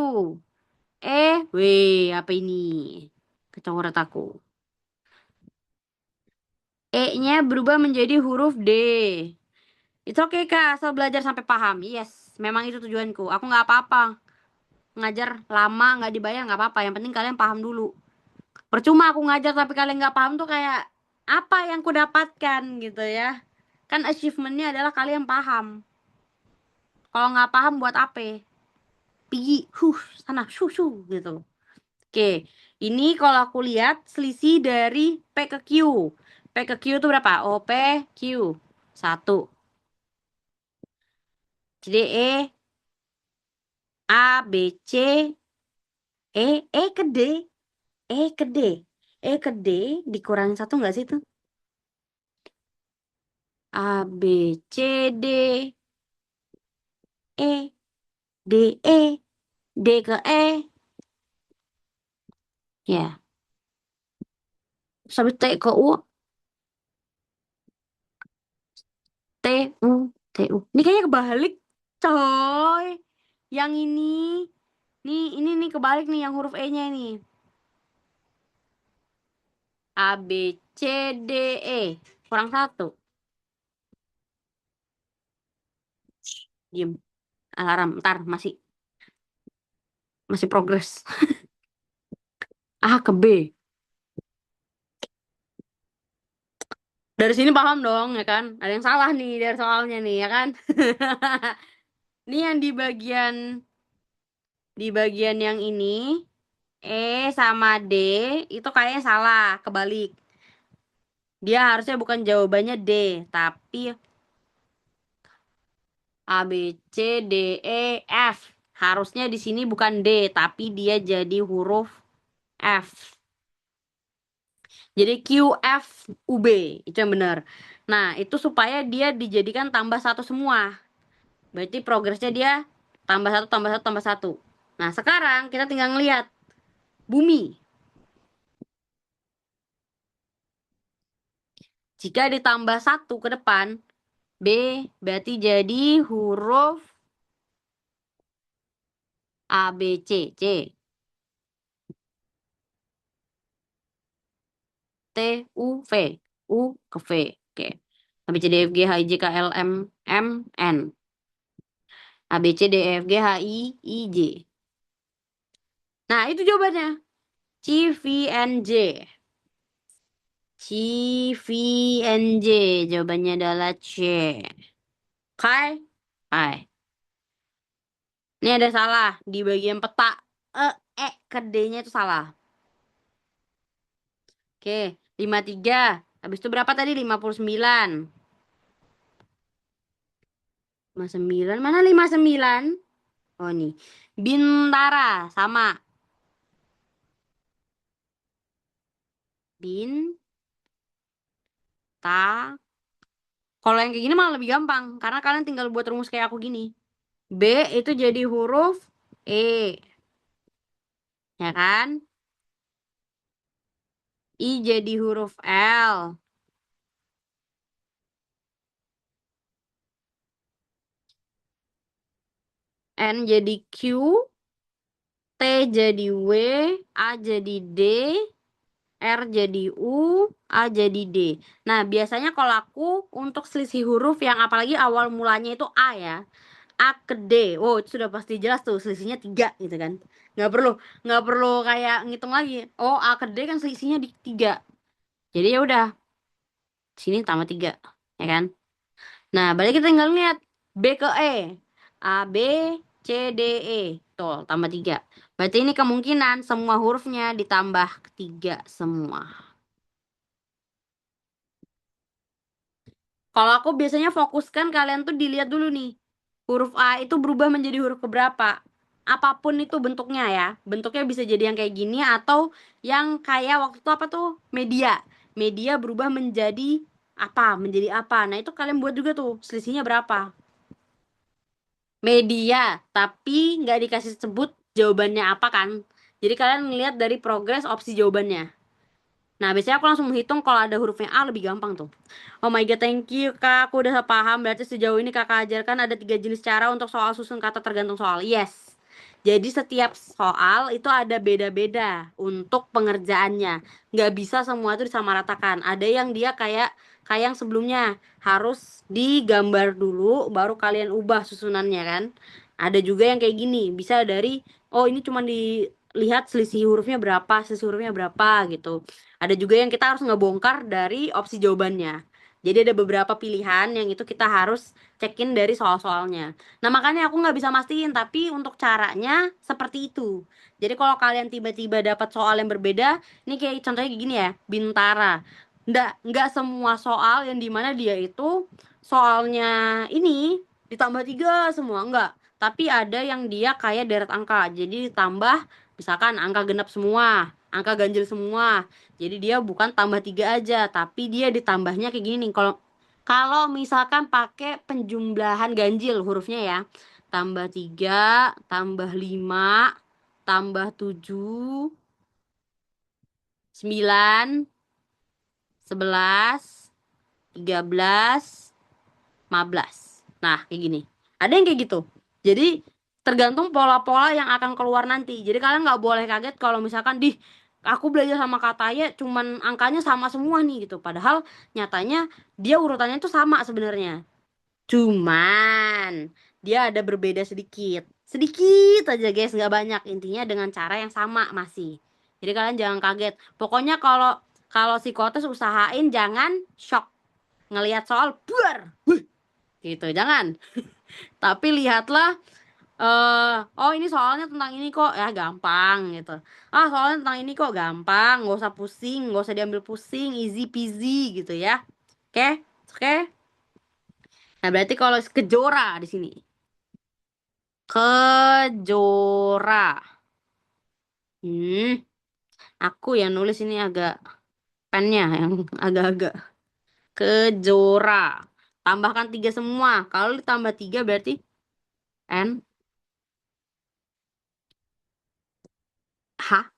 Apa ini? Kecoret aku. E-nya berubah menjadi huruf D. Itu oke kak, asal belajar sampai paham. Yes, memang itu tujuanku. Aku nggak apa-apa ngajar lama nggak dibayar, nggak apa-apa. Yang penting kalian paham dulu. Percuma aku ngajar tapi kalian nggak paham tuh kayak apa yang ku dapatkan gitu ya. Kan achievementnya adalah kalian paham. Kalau nggak paham buat apa? Pergi, sana, gitu. Oke, ini kalau aku lihat selisih dari P ke Q. P ke Q itu berapa? P, Q. 1. Jadi A, B, C, ke D. E ke D. E ke D dikurangin 1 nggak sih itu? A, B, C, D, E, D, E, D ke E. Ya, sampai T ke U, T, U, T, U. Ini kayaknya kebalik, coy. Yang ini nih kebalik nih yang huruf E-nya ini. A, B, C, D, E. Kurang 1. Diem. Alarm. Ntar masih progres. A ke B. Dari sini paham dong, ya kan? Ada yang salah nih dari soalnya nih, ya kan? Ini yang di bagian yang ini, sama D itu kayaknya salah, kebalik. Dia harusnya bukan jawabannya D, tapi A, B, C, D, E, F. Harusnya di sini bukan D, tapi dia jadi huruf F. Jadi Q, F, U, B. Itu yang benar. Nah, itu supaya dia dijadikan tambah 1 semua. Berarti progresnya dia tambah 1, tambah 1, tambah 1. Nah, sekarang kita tinggal ngelihat bumi. Jika ditambah 1 ke depan, B berarti jadi huruf A, B, C. C. T, U, V. U ke V. Oke. A, B, C, D, E, F, G, H, I, J, K, L, M, N. A, B, C, D, E, F, G, H, I, J. Nah, itu jawabannya. C, V, N, J. C, V, N, J. Jawabannya adalah C. Oke? Hai. Ini ada salah di bagian peta. Ke D-nya itu salah. Oke, 53. Habis itu berapa tadi? 59. 59. Mana 59? Oh, nih. Bintara sama. Bin, ta. Kalau yang kayak gini malah lebih gampang. Karena kalian tinggal buat rumus kayak aku gini. B itu jadi huruf E. Ya kan? I jadi huruf L. N jadi Q. T jadi W. A jadi D. R jadi U, A jadi D. Nah, biasanya kalau aku untuk selisih huruf yang apalagi awal mulanya itu A ya. A ke D. Oh, itu sudah pasti jelas tuh selisihnya 3 gitu kan. Nggak perlu nggak perlu kayak ngitung lagi. Oh, A ke D kan selisihnya di 3. Jadi ya udah, sini tambah 3, ya kan? Nah, balik kita tinggal lihat B ke E. A, B, C, D, E. Tuh, tambah 3. Berarti ini kemungkinan semua hurufnya ditambah 3 semua. Kalau aku biasanya fokuskan kalian tuh dilihat dulu nih. Huruf A itu berubah menjadi huruf keberapa. Apapun itu bentuknya ya. Bentuknya bisa jadi yang kayak gini atau yang kayak waktu itu apa tuh? Media. Media berubah menjadi apa? Menjadi apa? Nah, itu kalian buat juga tuh. Selisihnya berapa? Media. Tapi nggak dikasih sebut jawabannya apa kan. Jadi kalian ngelihat dari progres opsi jawabannya. Nah, biasanya aku langsung menghitung kalau ada hurufnya A lebih gampang tuh. Oh my God, thank you Kak. Aku udah paham. Berarti sejauh ini Kakak ajarkan ada 3 jenis cara untuk soal susun kata tergantung soal. Yes. Jadi setiap soal itu ada beda-beda untuk pengerjaannya. Nggak bisa semua itu disamaratakan. Ada yang dia kayak yang sebelumnya harus digambar dulu, baru kalian ubah susunannya kan. Ada juga yang kayak gini. Bisa dari, oh ini cuma dilihat selisih hurufnya berapa, selisih hurufnya berapa gitu. Ada juga yang kita harus ngebongkar dari opsi jawabannya. Jadi ada beberapa pilihan yang itu kita harus cekin dari soal-soalnya. Nah, makanya aku nggak bisa mastiin, tapi untuk caranya seperti itu. Jadi kalau kalian tiba-tiba dapat soal yang berbeda, ini kayak contohnya kayak gini ya, Bintara. Nggak semua soal yang dimana dia itu soalnya ini ditambah 3 semua, enggak. Tapi ada yang dia kayak deret angka. Jadi ditambah misalkan angka genap semua, angka ganjil semua. Jadi dia bukan tambah 3 aja, tapi dia ditambahnya kayak gini nih. Kalau kalau misalkan pakai penjumlahan ganjil hurufnya ya. Tambah 3, tambah 5, tambah 7, 9, 11, 13, 15. Nah, kayak gini. Ada yang kayak gitu. Jadi tergantung pola-pola yang akan keluar nanti. Jadi kalian nggak boleh kaget kalau misalkan aku belajar sama Kataya cuman angkanya sama semua nih gitu. Padahal nyatanya dia urutannya tuh sama sebenarnya. Cuman dia ada berbeda sedikit. Sedikit aja guys, nggak banyak. Intinya dengan cara yang sama masih. Jadi kalian jangan kaget. Pokoknya kalau kalau psikotes usahain jangan shock ngelihat soal buar. Gitu, jangan. Tapi lihatlah oh ini soalnya tentang ini kok ya gampang gitu. Ah, soalnya tentang ini kok gampang, nggak usah pusing, nggak usah diambil pusing, easy peasy gitu ya. Oke? Oke? Nah, berarti kalau kejora di sini. Kejora. Hmm, aku yang nulis ini agak pennya yang agak-agak. Kejora. Tambahkan 3 semua. Kalau ditambah 3 berarti N, H,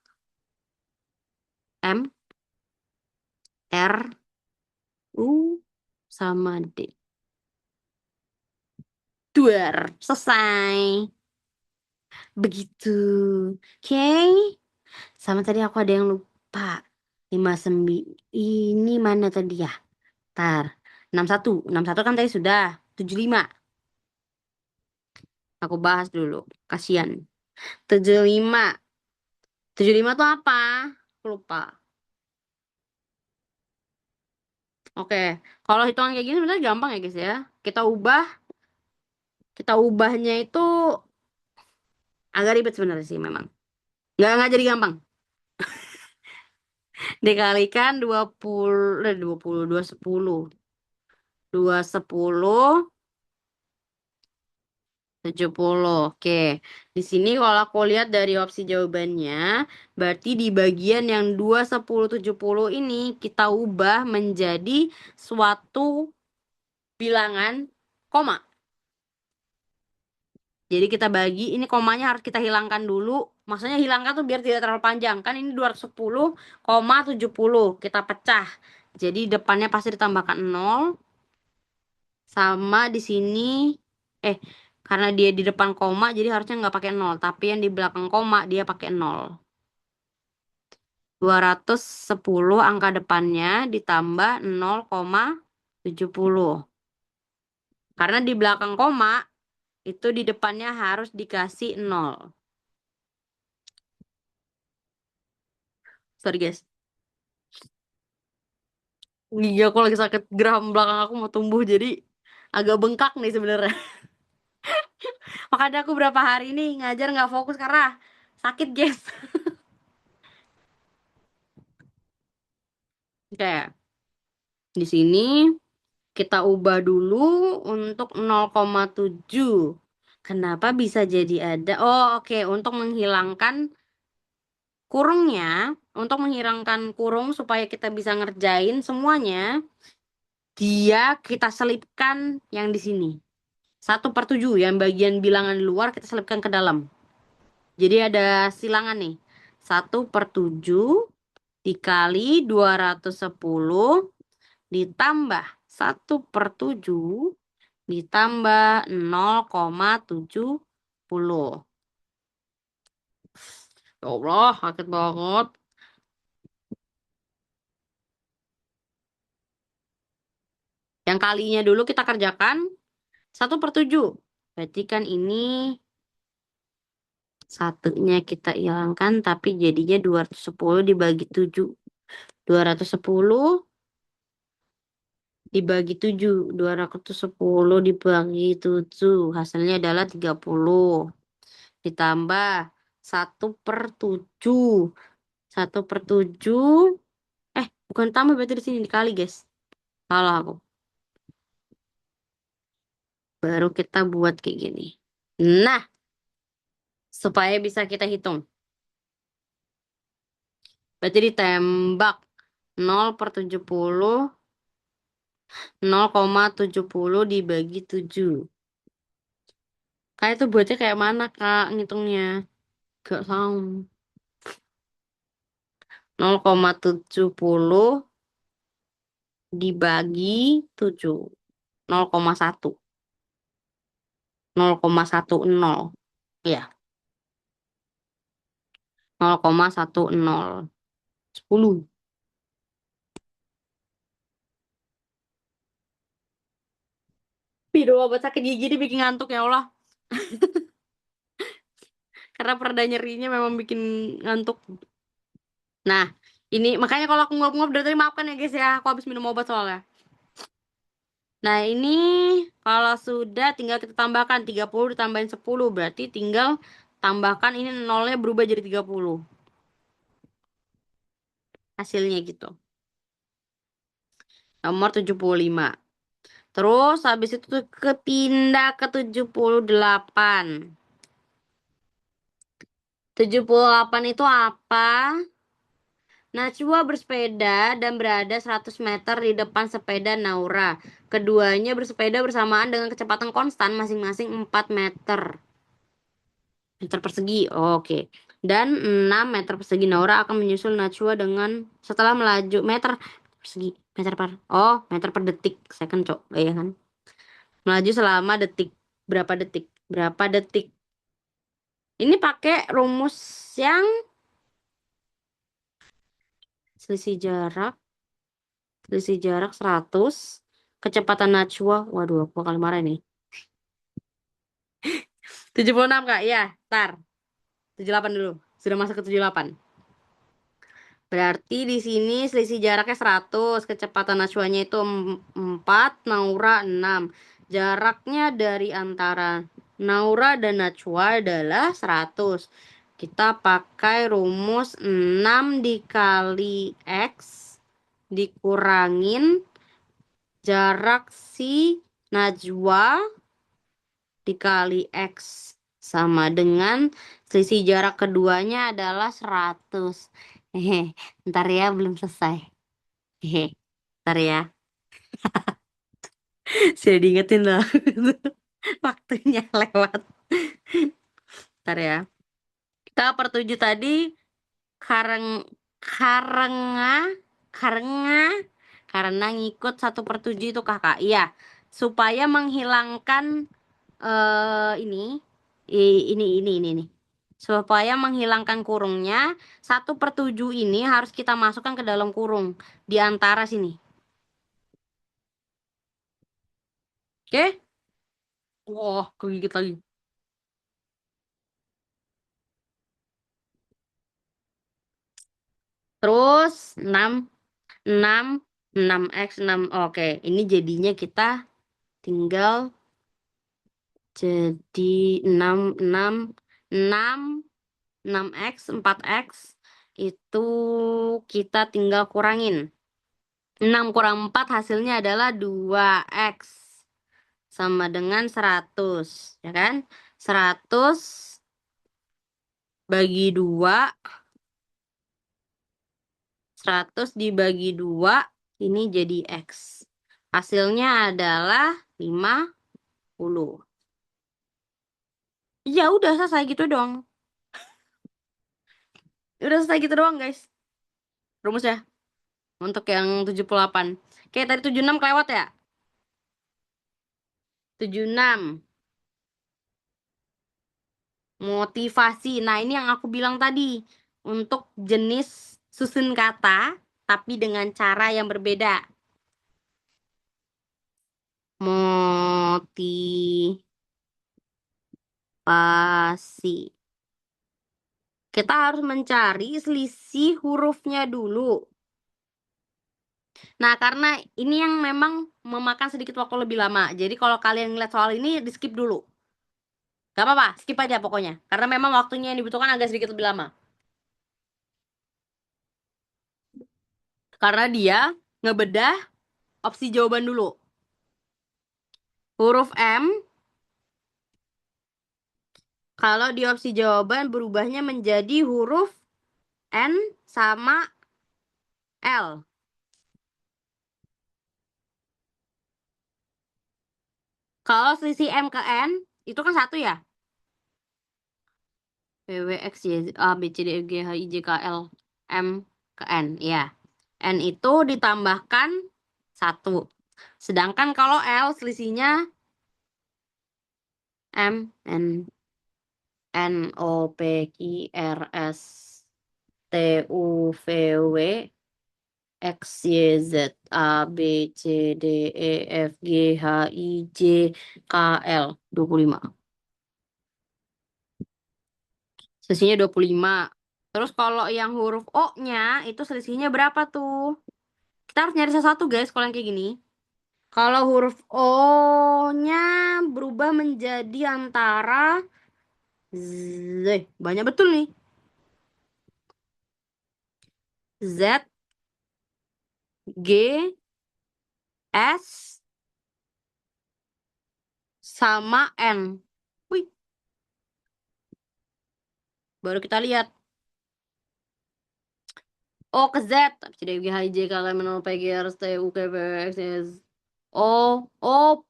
M, R, U, sama D. Duar. Selesai. Begitu. Oke. Sama tadi aku ada yang lupa. 59. Ini mana tadi ya? Tar. 61. 61 kan tadi sudah. 75. Aku bahas dulu. Kasihan. 75. 75 tuh apa? Aku lupa. Oke. Kalau hitungan kayak gini sebenarnya gampang ya guys ya. Kita ubah. Kita ubahnya itu agak ribet sebenarnya sih memang. Nggak jadi gampang. Dikalikan 20, 20, 210. 210, 70. Oke. Di sini kalau aku lihat dari opsi jawabannya, berarti di bagian yang 210, 70 ini kita ubah menjadi suatu bilangan koma. Jadi kita bagi, ini komanya harus kita hilangkan dulu. Maksudnya hilangkan tuh biar tidak terlalu panjang. Kan ini 210,70. Kita pecah. Jadi depannya pasti ditambahkan 0. Sama di sini, eh, karena dia di depan koma, jadi harusnya nggak pakai 0. Tapi yang di belakang koma, dia pakai 0. 210 angka depannya ditambah 0,70. Karena di belakang koma, itu di depannya harus dikasih 0. Sorry guys. Iya, aku lagi sakit geram belakang aku mau tumbuh jadi agak bengkak nih sebenarnya. Makanya aku berapa hari ini ngajar nggak fokus karena sakit guys. Oke, di sini kita ubah dulu untuk 0,7. Kenapa bisa jadi ada? Oh, oke, untuk menghilangkan kurungnya, untuk menghilangkan kurung supaya kita bisa ngerjain semuanya, dia kita selipkan yang di sini. 1/7 yang bagian bilangan luar kita selipkan ke dalam. Jadi ada silangan nih. 1/7 dikali 210 ditambah 1/7 ditambah 0,70. Ya Allah, sakit banget. Yang kalinya dulu kita kerjakan 1/7. Berarti kan ini satunya kita hilangkan tapi jadinya 210 dibagi 7. 210 dibagi 7. 210 dibagi 7. Hasilnya adalah 30. Ditambah 1/7. 1/7. Bukan tambah berarti di sini dikali, guys. Salah aku. Baru kita buat kayak gini. Nah, supaya bisa kita hitung. Berarti ditembak 0/70. 0,70 dibagi 7. Kayak itu buatnya kayak mana, Kak, ngitungnya? Gak tahu. 0,70 dibagi 7. 0,1. 0,10. Ya, 0,10. 10. Minum obat sakit gigi ini bikin ngantuk ya Allah. Karena pereda nyerinya memang bikin ngantuk. Nah, ini makanya kalau aku nguap-nguap dari tadi maafkan ya guys ya. Aku habis minum obat soalnya. Nah, ini kalau sudah tinggal kita tambahkan 30 ditambahin 10. Berarti tinggal tambahkan ini nolnya berubah jadi 30. Hasilnya gitu. Nomor 75. Terus habis itu tuh kepindah ke 78. 78 itu apa? Najwa bersepeda dan berada 100 meter di depan sepeda Naura. Keduanya bersepeda bersamaan dengan kecepatan konstan masing-masing 4 meter. Meter persegi. Oke. Dan 6 meter persegi. Naura akan menyusul Najwa dengan setelah melaju meter persegi. Meter per detik. Second, cok. Ya kan? Melaju selama detik. Berapa detik? Berapa detik? Ini pakai rumus yang selisih jarak 100, kecepatan Najwa, waduh aku bakal marah nih. 76 Kak, iya, tar. 78 dulu, sudah masuk ke 78. Berarti di sini selisih jaraknya 100, kecepatan Najwanya itu 4, Naura 6. Jaraknya dari antara Naura dan Najwa adalah 100. Kita pakai rumus 6 dikali X dikurangin jarak si Najwa dikali X sama dengan selisih jarak keduanya adalah 100. Hehe, ntar ya belum selesai. Hehe, ntar ya. Saya diingetin loh. Waktunya lewat. Ntar ya. Kita per 7 tadi kareng karenga karenga karena ngikut 1/7 itu kakak. Iya, supaya menghilangkan ini ini nih. Supaya menghilangkan kurungnya, 1/7 ini harus kita masukkan ke dalam kurung di antara sini. Oke? Wah, kegigit lagi. Terus 6 Oke, ini jadinya kita tinggal jadi 6 X 4X itu kita tinggal kurangin. 6 kurang 4 hasilnya adalah 2X sama dengan 100, ya kan? 100 bagi 2, 100 dibagi 2, ini jadi X. Hasilnya adalah 50. Ya udah selesai gitu dong. Udah selesai gitu doang guys. Rumus ya. Untuk yang 78. Oke, tadi 76 kelewat ya? 76. Motivasi. Nah, ini yang aku bilang tadi. Untuk jenis susun kata, tapi dengan cara yang berbeda. Motivasi. Kita harus mencari selisih hurufnya dulu. Nah, karena ini yang memang memakan sedikit waktu lebih lama. Jadi kalau kalian ngeliat soal ini, di skip dulu. Gak apa-apa, skip aja pokoknya. Karena memang waktunya yang dibutuhkan agak sedikit lebih lama. Karena dia ngebedah opsi jawaban dulu. Huruf M, kalau di opsi jawaban berubahnya menjadi huruf N sama L. Kalau selisih M ke N, itu kan 1 ya? P, W, X, Y, A, B, C, D, E, G, H, I, J, K, L, M ke N. Ya. N itu ditambahkan 1. Sedangkan kalau L selisihnya M, N, O, P, Q, R, S, T, U, V, W, X, Y, Z, A, B, C, D, E, F, G, H, I, J, K, L. 25. Selisihnya 25. Terus kalau yang huruf O-nya itu selisihnya berapa tuh? Kita harus nyari sesuatu guys kalau yang kayak gini. Kalau huruf O-nya berubah menjadi antara Z. Banyak betul nih. Z, G, S, sama N. Wih, baru kita lihat. O ke Z. C, D, F, G, H, I, J, K, L, M, N, O, P, Q, R, S, T, U, K, W, X, Y, Z. O,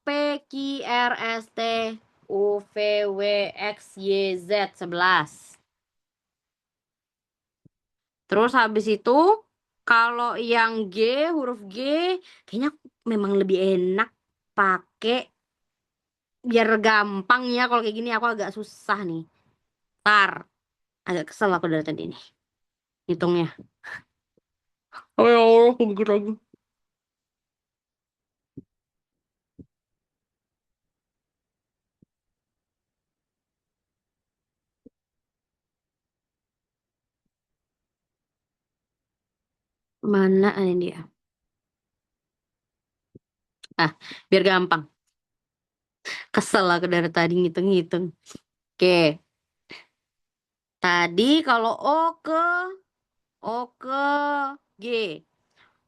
P, Q, R, S, T, U, V, W, X, Y, Z. 11. Terus habis itu, kalau yang G, huruf G, kayaknya memang lebih enak pakai biar gampang ya. Kalau kayak gini aku agak susah nih. Tar, agak kesel aku dari tadi nih. Hitungnya. Oh ya Allah, aku mikir lagi. Mana ini dia? Ah, biar gampang. Kesel aku dari tadi ngitung-ngitung. Oke, tadi kalau O ke G.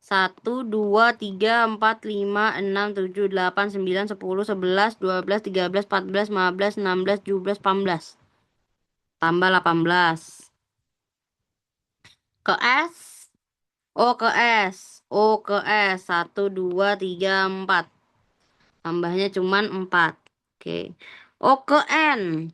Satu, dua, tiga, empat, lima, enam, tujuh, delapan, sembilan, sepuluh, sebelas, dua belas, tiga belas, empat belas, lima belas, enam belas, tujuh belas, delapan belas. Tambah 18. Ke S. O ke S. O ke S. Satu, dua, tiga, empat. Tambahnya cuman 4. Oke. O ke N.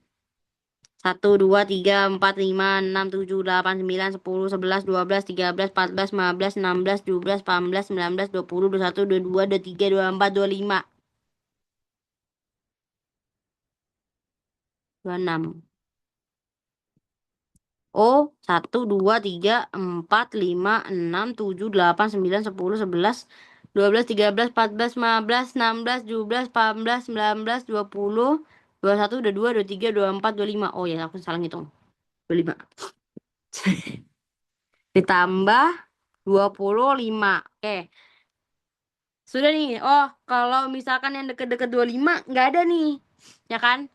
Satu, dua, tiga, empat, lima, enam, tujuh, delapan, sembilan, sepuluh, sebelas, dua belas, tiga belas, empat belas, lima belas, enam belas, tujuh belas, delapan belas, sembilan belas, 20, 21, 22, 23, 24, 25, 26. Oh, satu, dua, tiga, empat, lima, enam, tujuh, delapan, sembilan, sepuluh, sebelas, dua belas, tiga belas, empat belas, lima belas, enam belas, tujuh belas, delapan belas, sembilan belas, 20, 21, 22, 23, 24, 25. Oh ya, aku salah ngitung. 25. Ditambah 25. Oke, sudah nih. Oh, kalau misalkan yang deket-deket 25, nggak ada nih. Ya kan?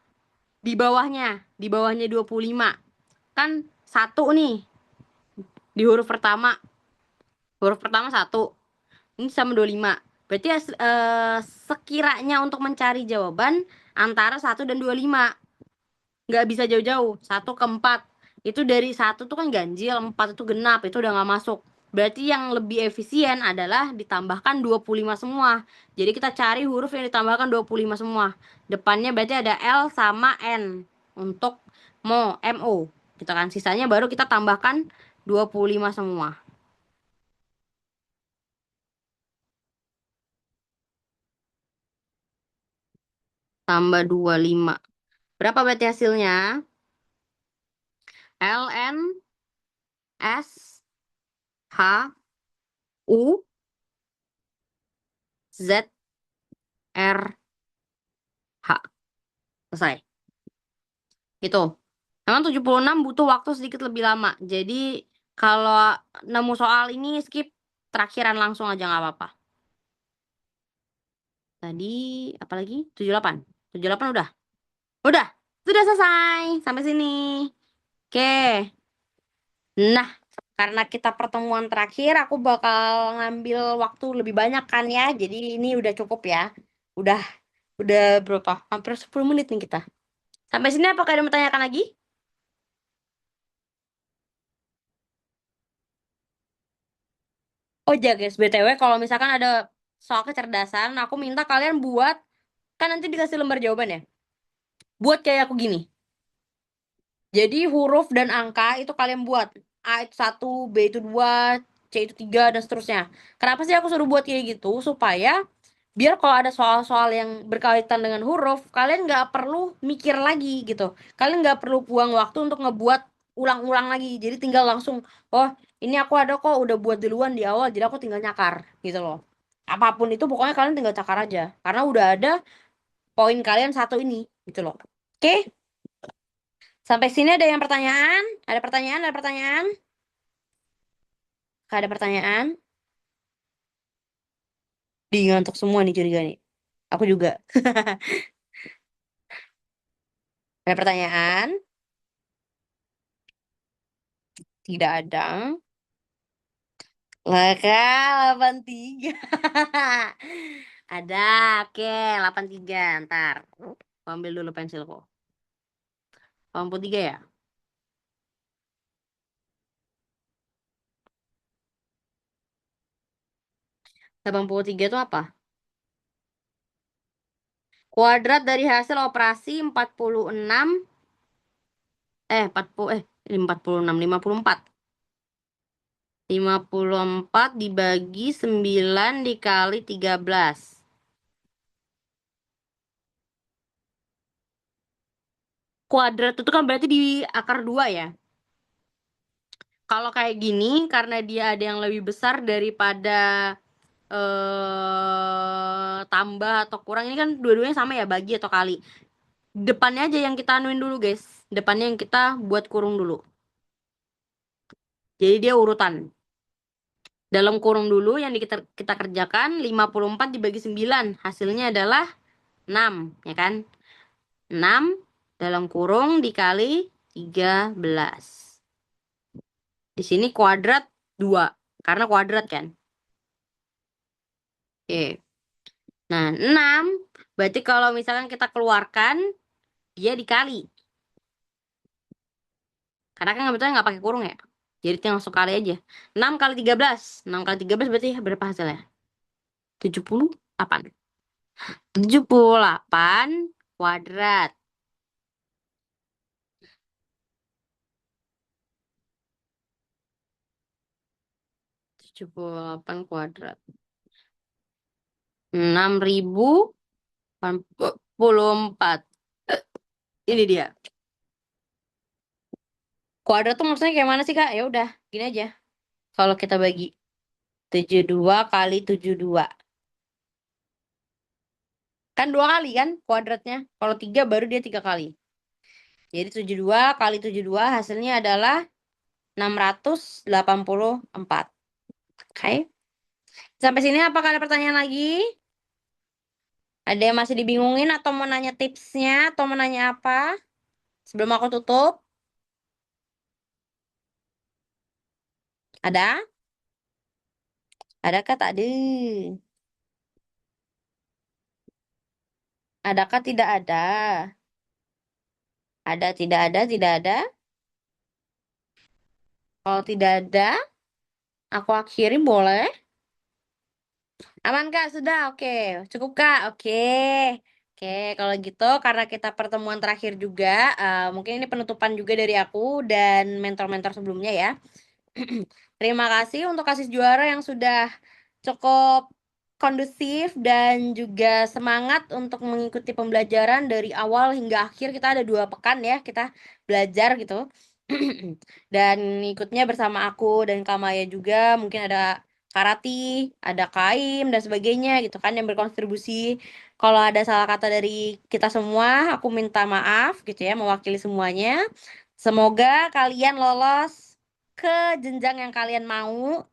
Di bawahnya 25. Kan satu nih, di huruf pertama. Huruf pertama satu. Ini sama 25. Berarti sekiranya untuk mencari jawaban antara satu dan 25. Nggak bisa jauh-jauh. Satu ke 4. Itu dari satu tuh kan ganjil, 4 itu genap. Itu udah nggak masuk. Berarti yang lebih efisien adalah ditambahkan 25 semua. Jadi kita cari huruf yang ditambahkan 25 semua. Depannya berarti ada L sama N. Untuk MO. Gitu kan. Sisanya baru kita tambahkan 25 semua. Tambah 25. Berapa berarti hasilnya? L, N, S, H, U, Z, R, H. Selesai. Gitu. Memang 76 butuh waktu sedikit lebih lama. Jadi kalau nemu soal ini skip, terakhiran langsung aja nggak apa-apa. Tadi apa lagi? 78. 78 udah. Udah. Sudah selesai. Sampai sini. Oke. Nah, karena kita pertemuan terakhir, aku bakal ngambil waktu lebih banyak kan ya. Jadi ini udah cukup ya. Udah Udah berapa? Hampir 10 menit nih kita. Sampai sini apakah ada yang mau tanyakan lagi? Oh ya guys, BTW kalau misalkan ada soal kecerdasan, aku minta kalian buat, kan nanti dikasih lembar jawaban ya. Buat kayak aku gini. Jadi huruf dan angka itu kalian buat. A itu satu, B itu dua, C itu tiga, dan seterusnya. Kenapa sih aku suruh buat kayak gitu? Supaya biar kalau ada soal-soal yang berkaitan dengan huruf, kalian nggak perlu mikir lagi gitu. Kalian nggak perlu buang waktu untuk ngebuat ulang-ulang lagi. Jadi tinggal langsung, oh ini aku ada kok udah buat duluan di awal, jadi aku tinggal nyakar gitu loh. Apapun itu pokoknya kalian tinggal cakar aja. Karena udah ada poin kalian satu ini gitu loh. Oke, sampai sini ada yang pertanyaan? Ada pertanyaan? Ada pertanyaan? Gak ada pertanyaan? Di ngantuk semua nih curiga nih. Aku juga. Ada pertanyaan? Tidak ada. Laka 83. Ada, oke, 83. Ntar, aku ambil dulu pensilku. 83 ya? 83 itu apa? Kuadrat dari hasil operasi 46, 46, 54. 54 dibagi 9 dikali 13. Kuadrat itu kan berarti di akar 2 ya. Kalau kayak gini, karena dia ada yang lebih besar daripada tambah atau kurang, ini kan dua-duanya sama ya, bagi atau kali. Depannya aja yang kita anuin dulu, guys. Depannya yang kita buat kurung dulu. Jadi dia urutan. Dalam kurung dulu yang kita kerjakan 54 dibagi 9. Hasilnya adalah 6, ya kan? 6 dalam kurung dikali 13. Di sini kuadrat 2, karena kuadrat kan. Oke. Nah, 6 berarti kalau misalkan kita keluarkan, dia dikali. Karena kan sebetulnya nggak pakai kurung ya. Jadi tinggal langsung kali aja. 6 kali 13. 6 kali 13 berarti berapa hasilnya? 78. 78 kuadrat. 78 kuadrat. 6084. Ini dia. Kuadrat tuh maksudnya kayak mana sih, Kak? Ya udah, gini aja. Kalau kita bagi 72 kali 72. Kan 2 kali kan kuadratnya. Kalau 3 baru dia 3 kali. Jadi 72 kali 72 hasilnya adalah 684. Oke. Sampai sini apakah ada pertanyaan lagi? Ada yang masih dibingungin atau mau nanya tipsnya atau mau nanya apa? Sebelum aku tutup. Ada? Adakah tak ada? Adakah tidak ada? Ada, tidak ada, tidak ada. Kalau tidak ada, aku akhiri boleh. Aman Kak, sudah. Oke. Cukup Kak. Oke. Oke, kalau gitu karena kita pertemuan terakhir juga, mungkin ini penutupan juga dari aku dan mentor-mentor sebelumnya ya. Terima kasih untuk Kasis Juara yang sudah cukup kondusif dan juga semangat untuk mengikuti pembelajaran dari awal hingga akhir. Kita ada 2 pekan ya, kita belajar gitu. Dan ikutnya bersama aku dan Kamaya juga, mungkin ada Karati, ada Kaim, dan sebagainya gitu kan yang berkontribusi. Kalau ada salah kata dari kita semua, aku minta maaf gitu ya, mewakili semuanya. Semoga kalian lolos ke jenjang yang kalian mau.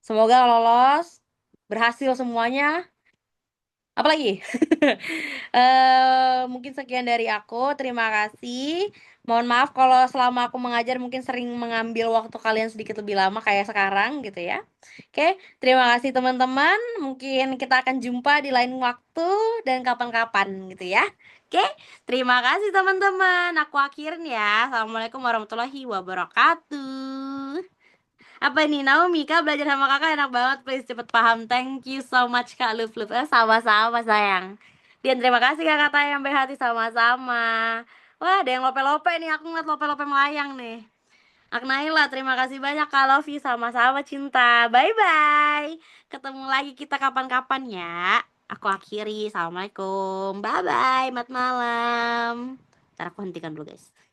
Semoga lolos, berhasil semuanya. Apalagi? Mungkin sekian dari aku. Terima kasih. Mohon maaf kalau selama aku mengajar mungkin sering mengambil waktu kalian sedikit lebih lama kayak sekarang gitu ya. Oke, terima kasih teman-teman. Mungkin kita akan jumpa di lain waktu dan kapan-kapan gitu ya. Oke, terima kasih teman-teman. Aku akhirin ya. Assalamualaikum warahmatullahi wabarakatuh. Apa nih Naomi, Kak belajar sama kakak enak banget, please cepet paham. Thank you so much Kak, love. Sama-sama sayang. Dan terima kasih Kak Kata yang baik hati, sama-sama. Wah, ada yang lope-lope nih, aku ngeliat lope-lope melayang nih. Aknaila, terima kasih banyak Kak, love you, sama-sama cinta. Bye-bye. Ketemu lagi kita kapan-kapan ya. Aku akhiri, assalamualaikum. Bye-bye, selamat malam. Ntar aku hentikan dulu guys.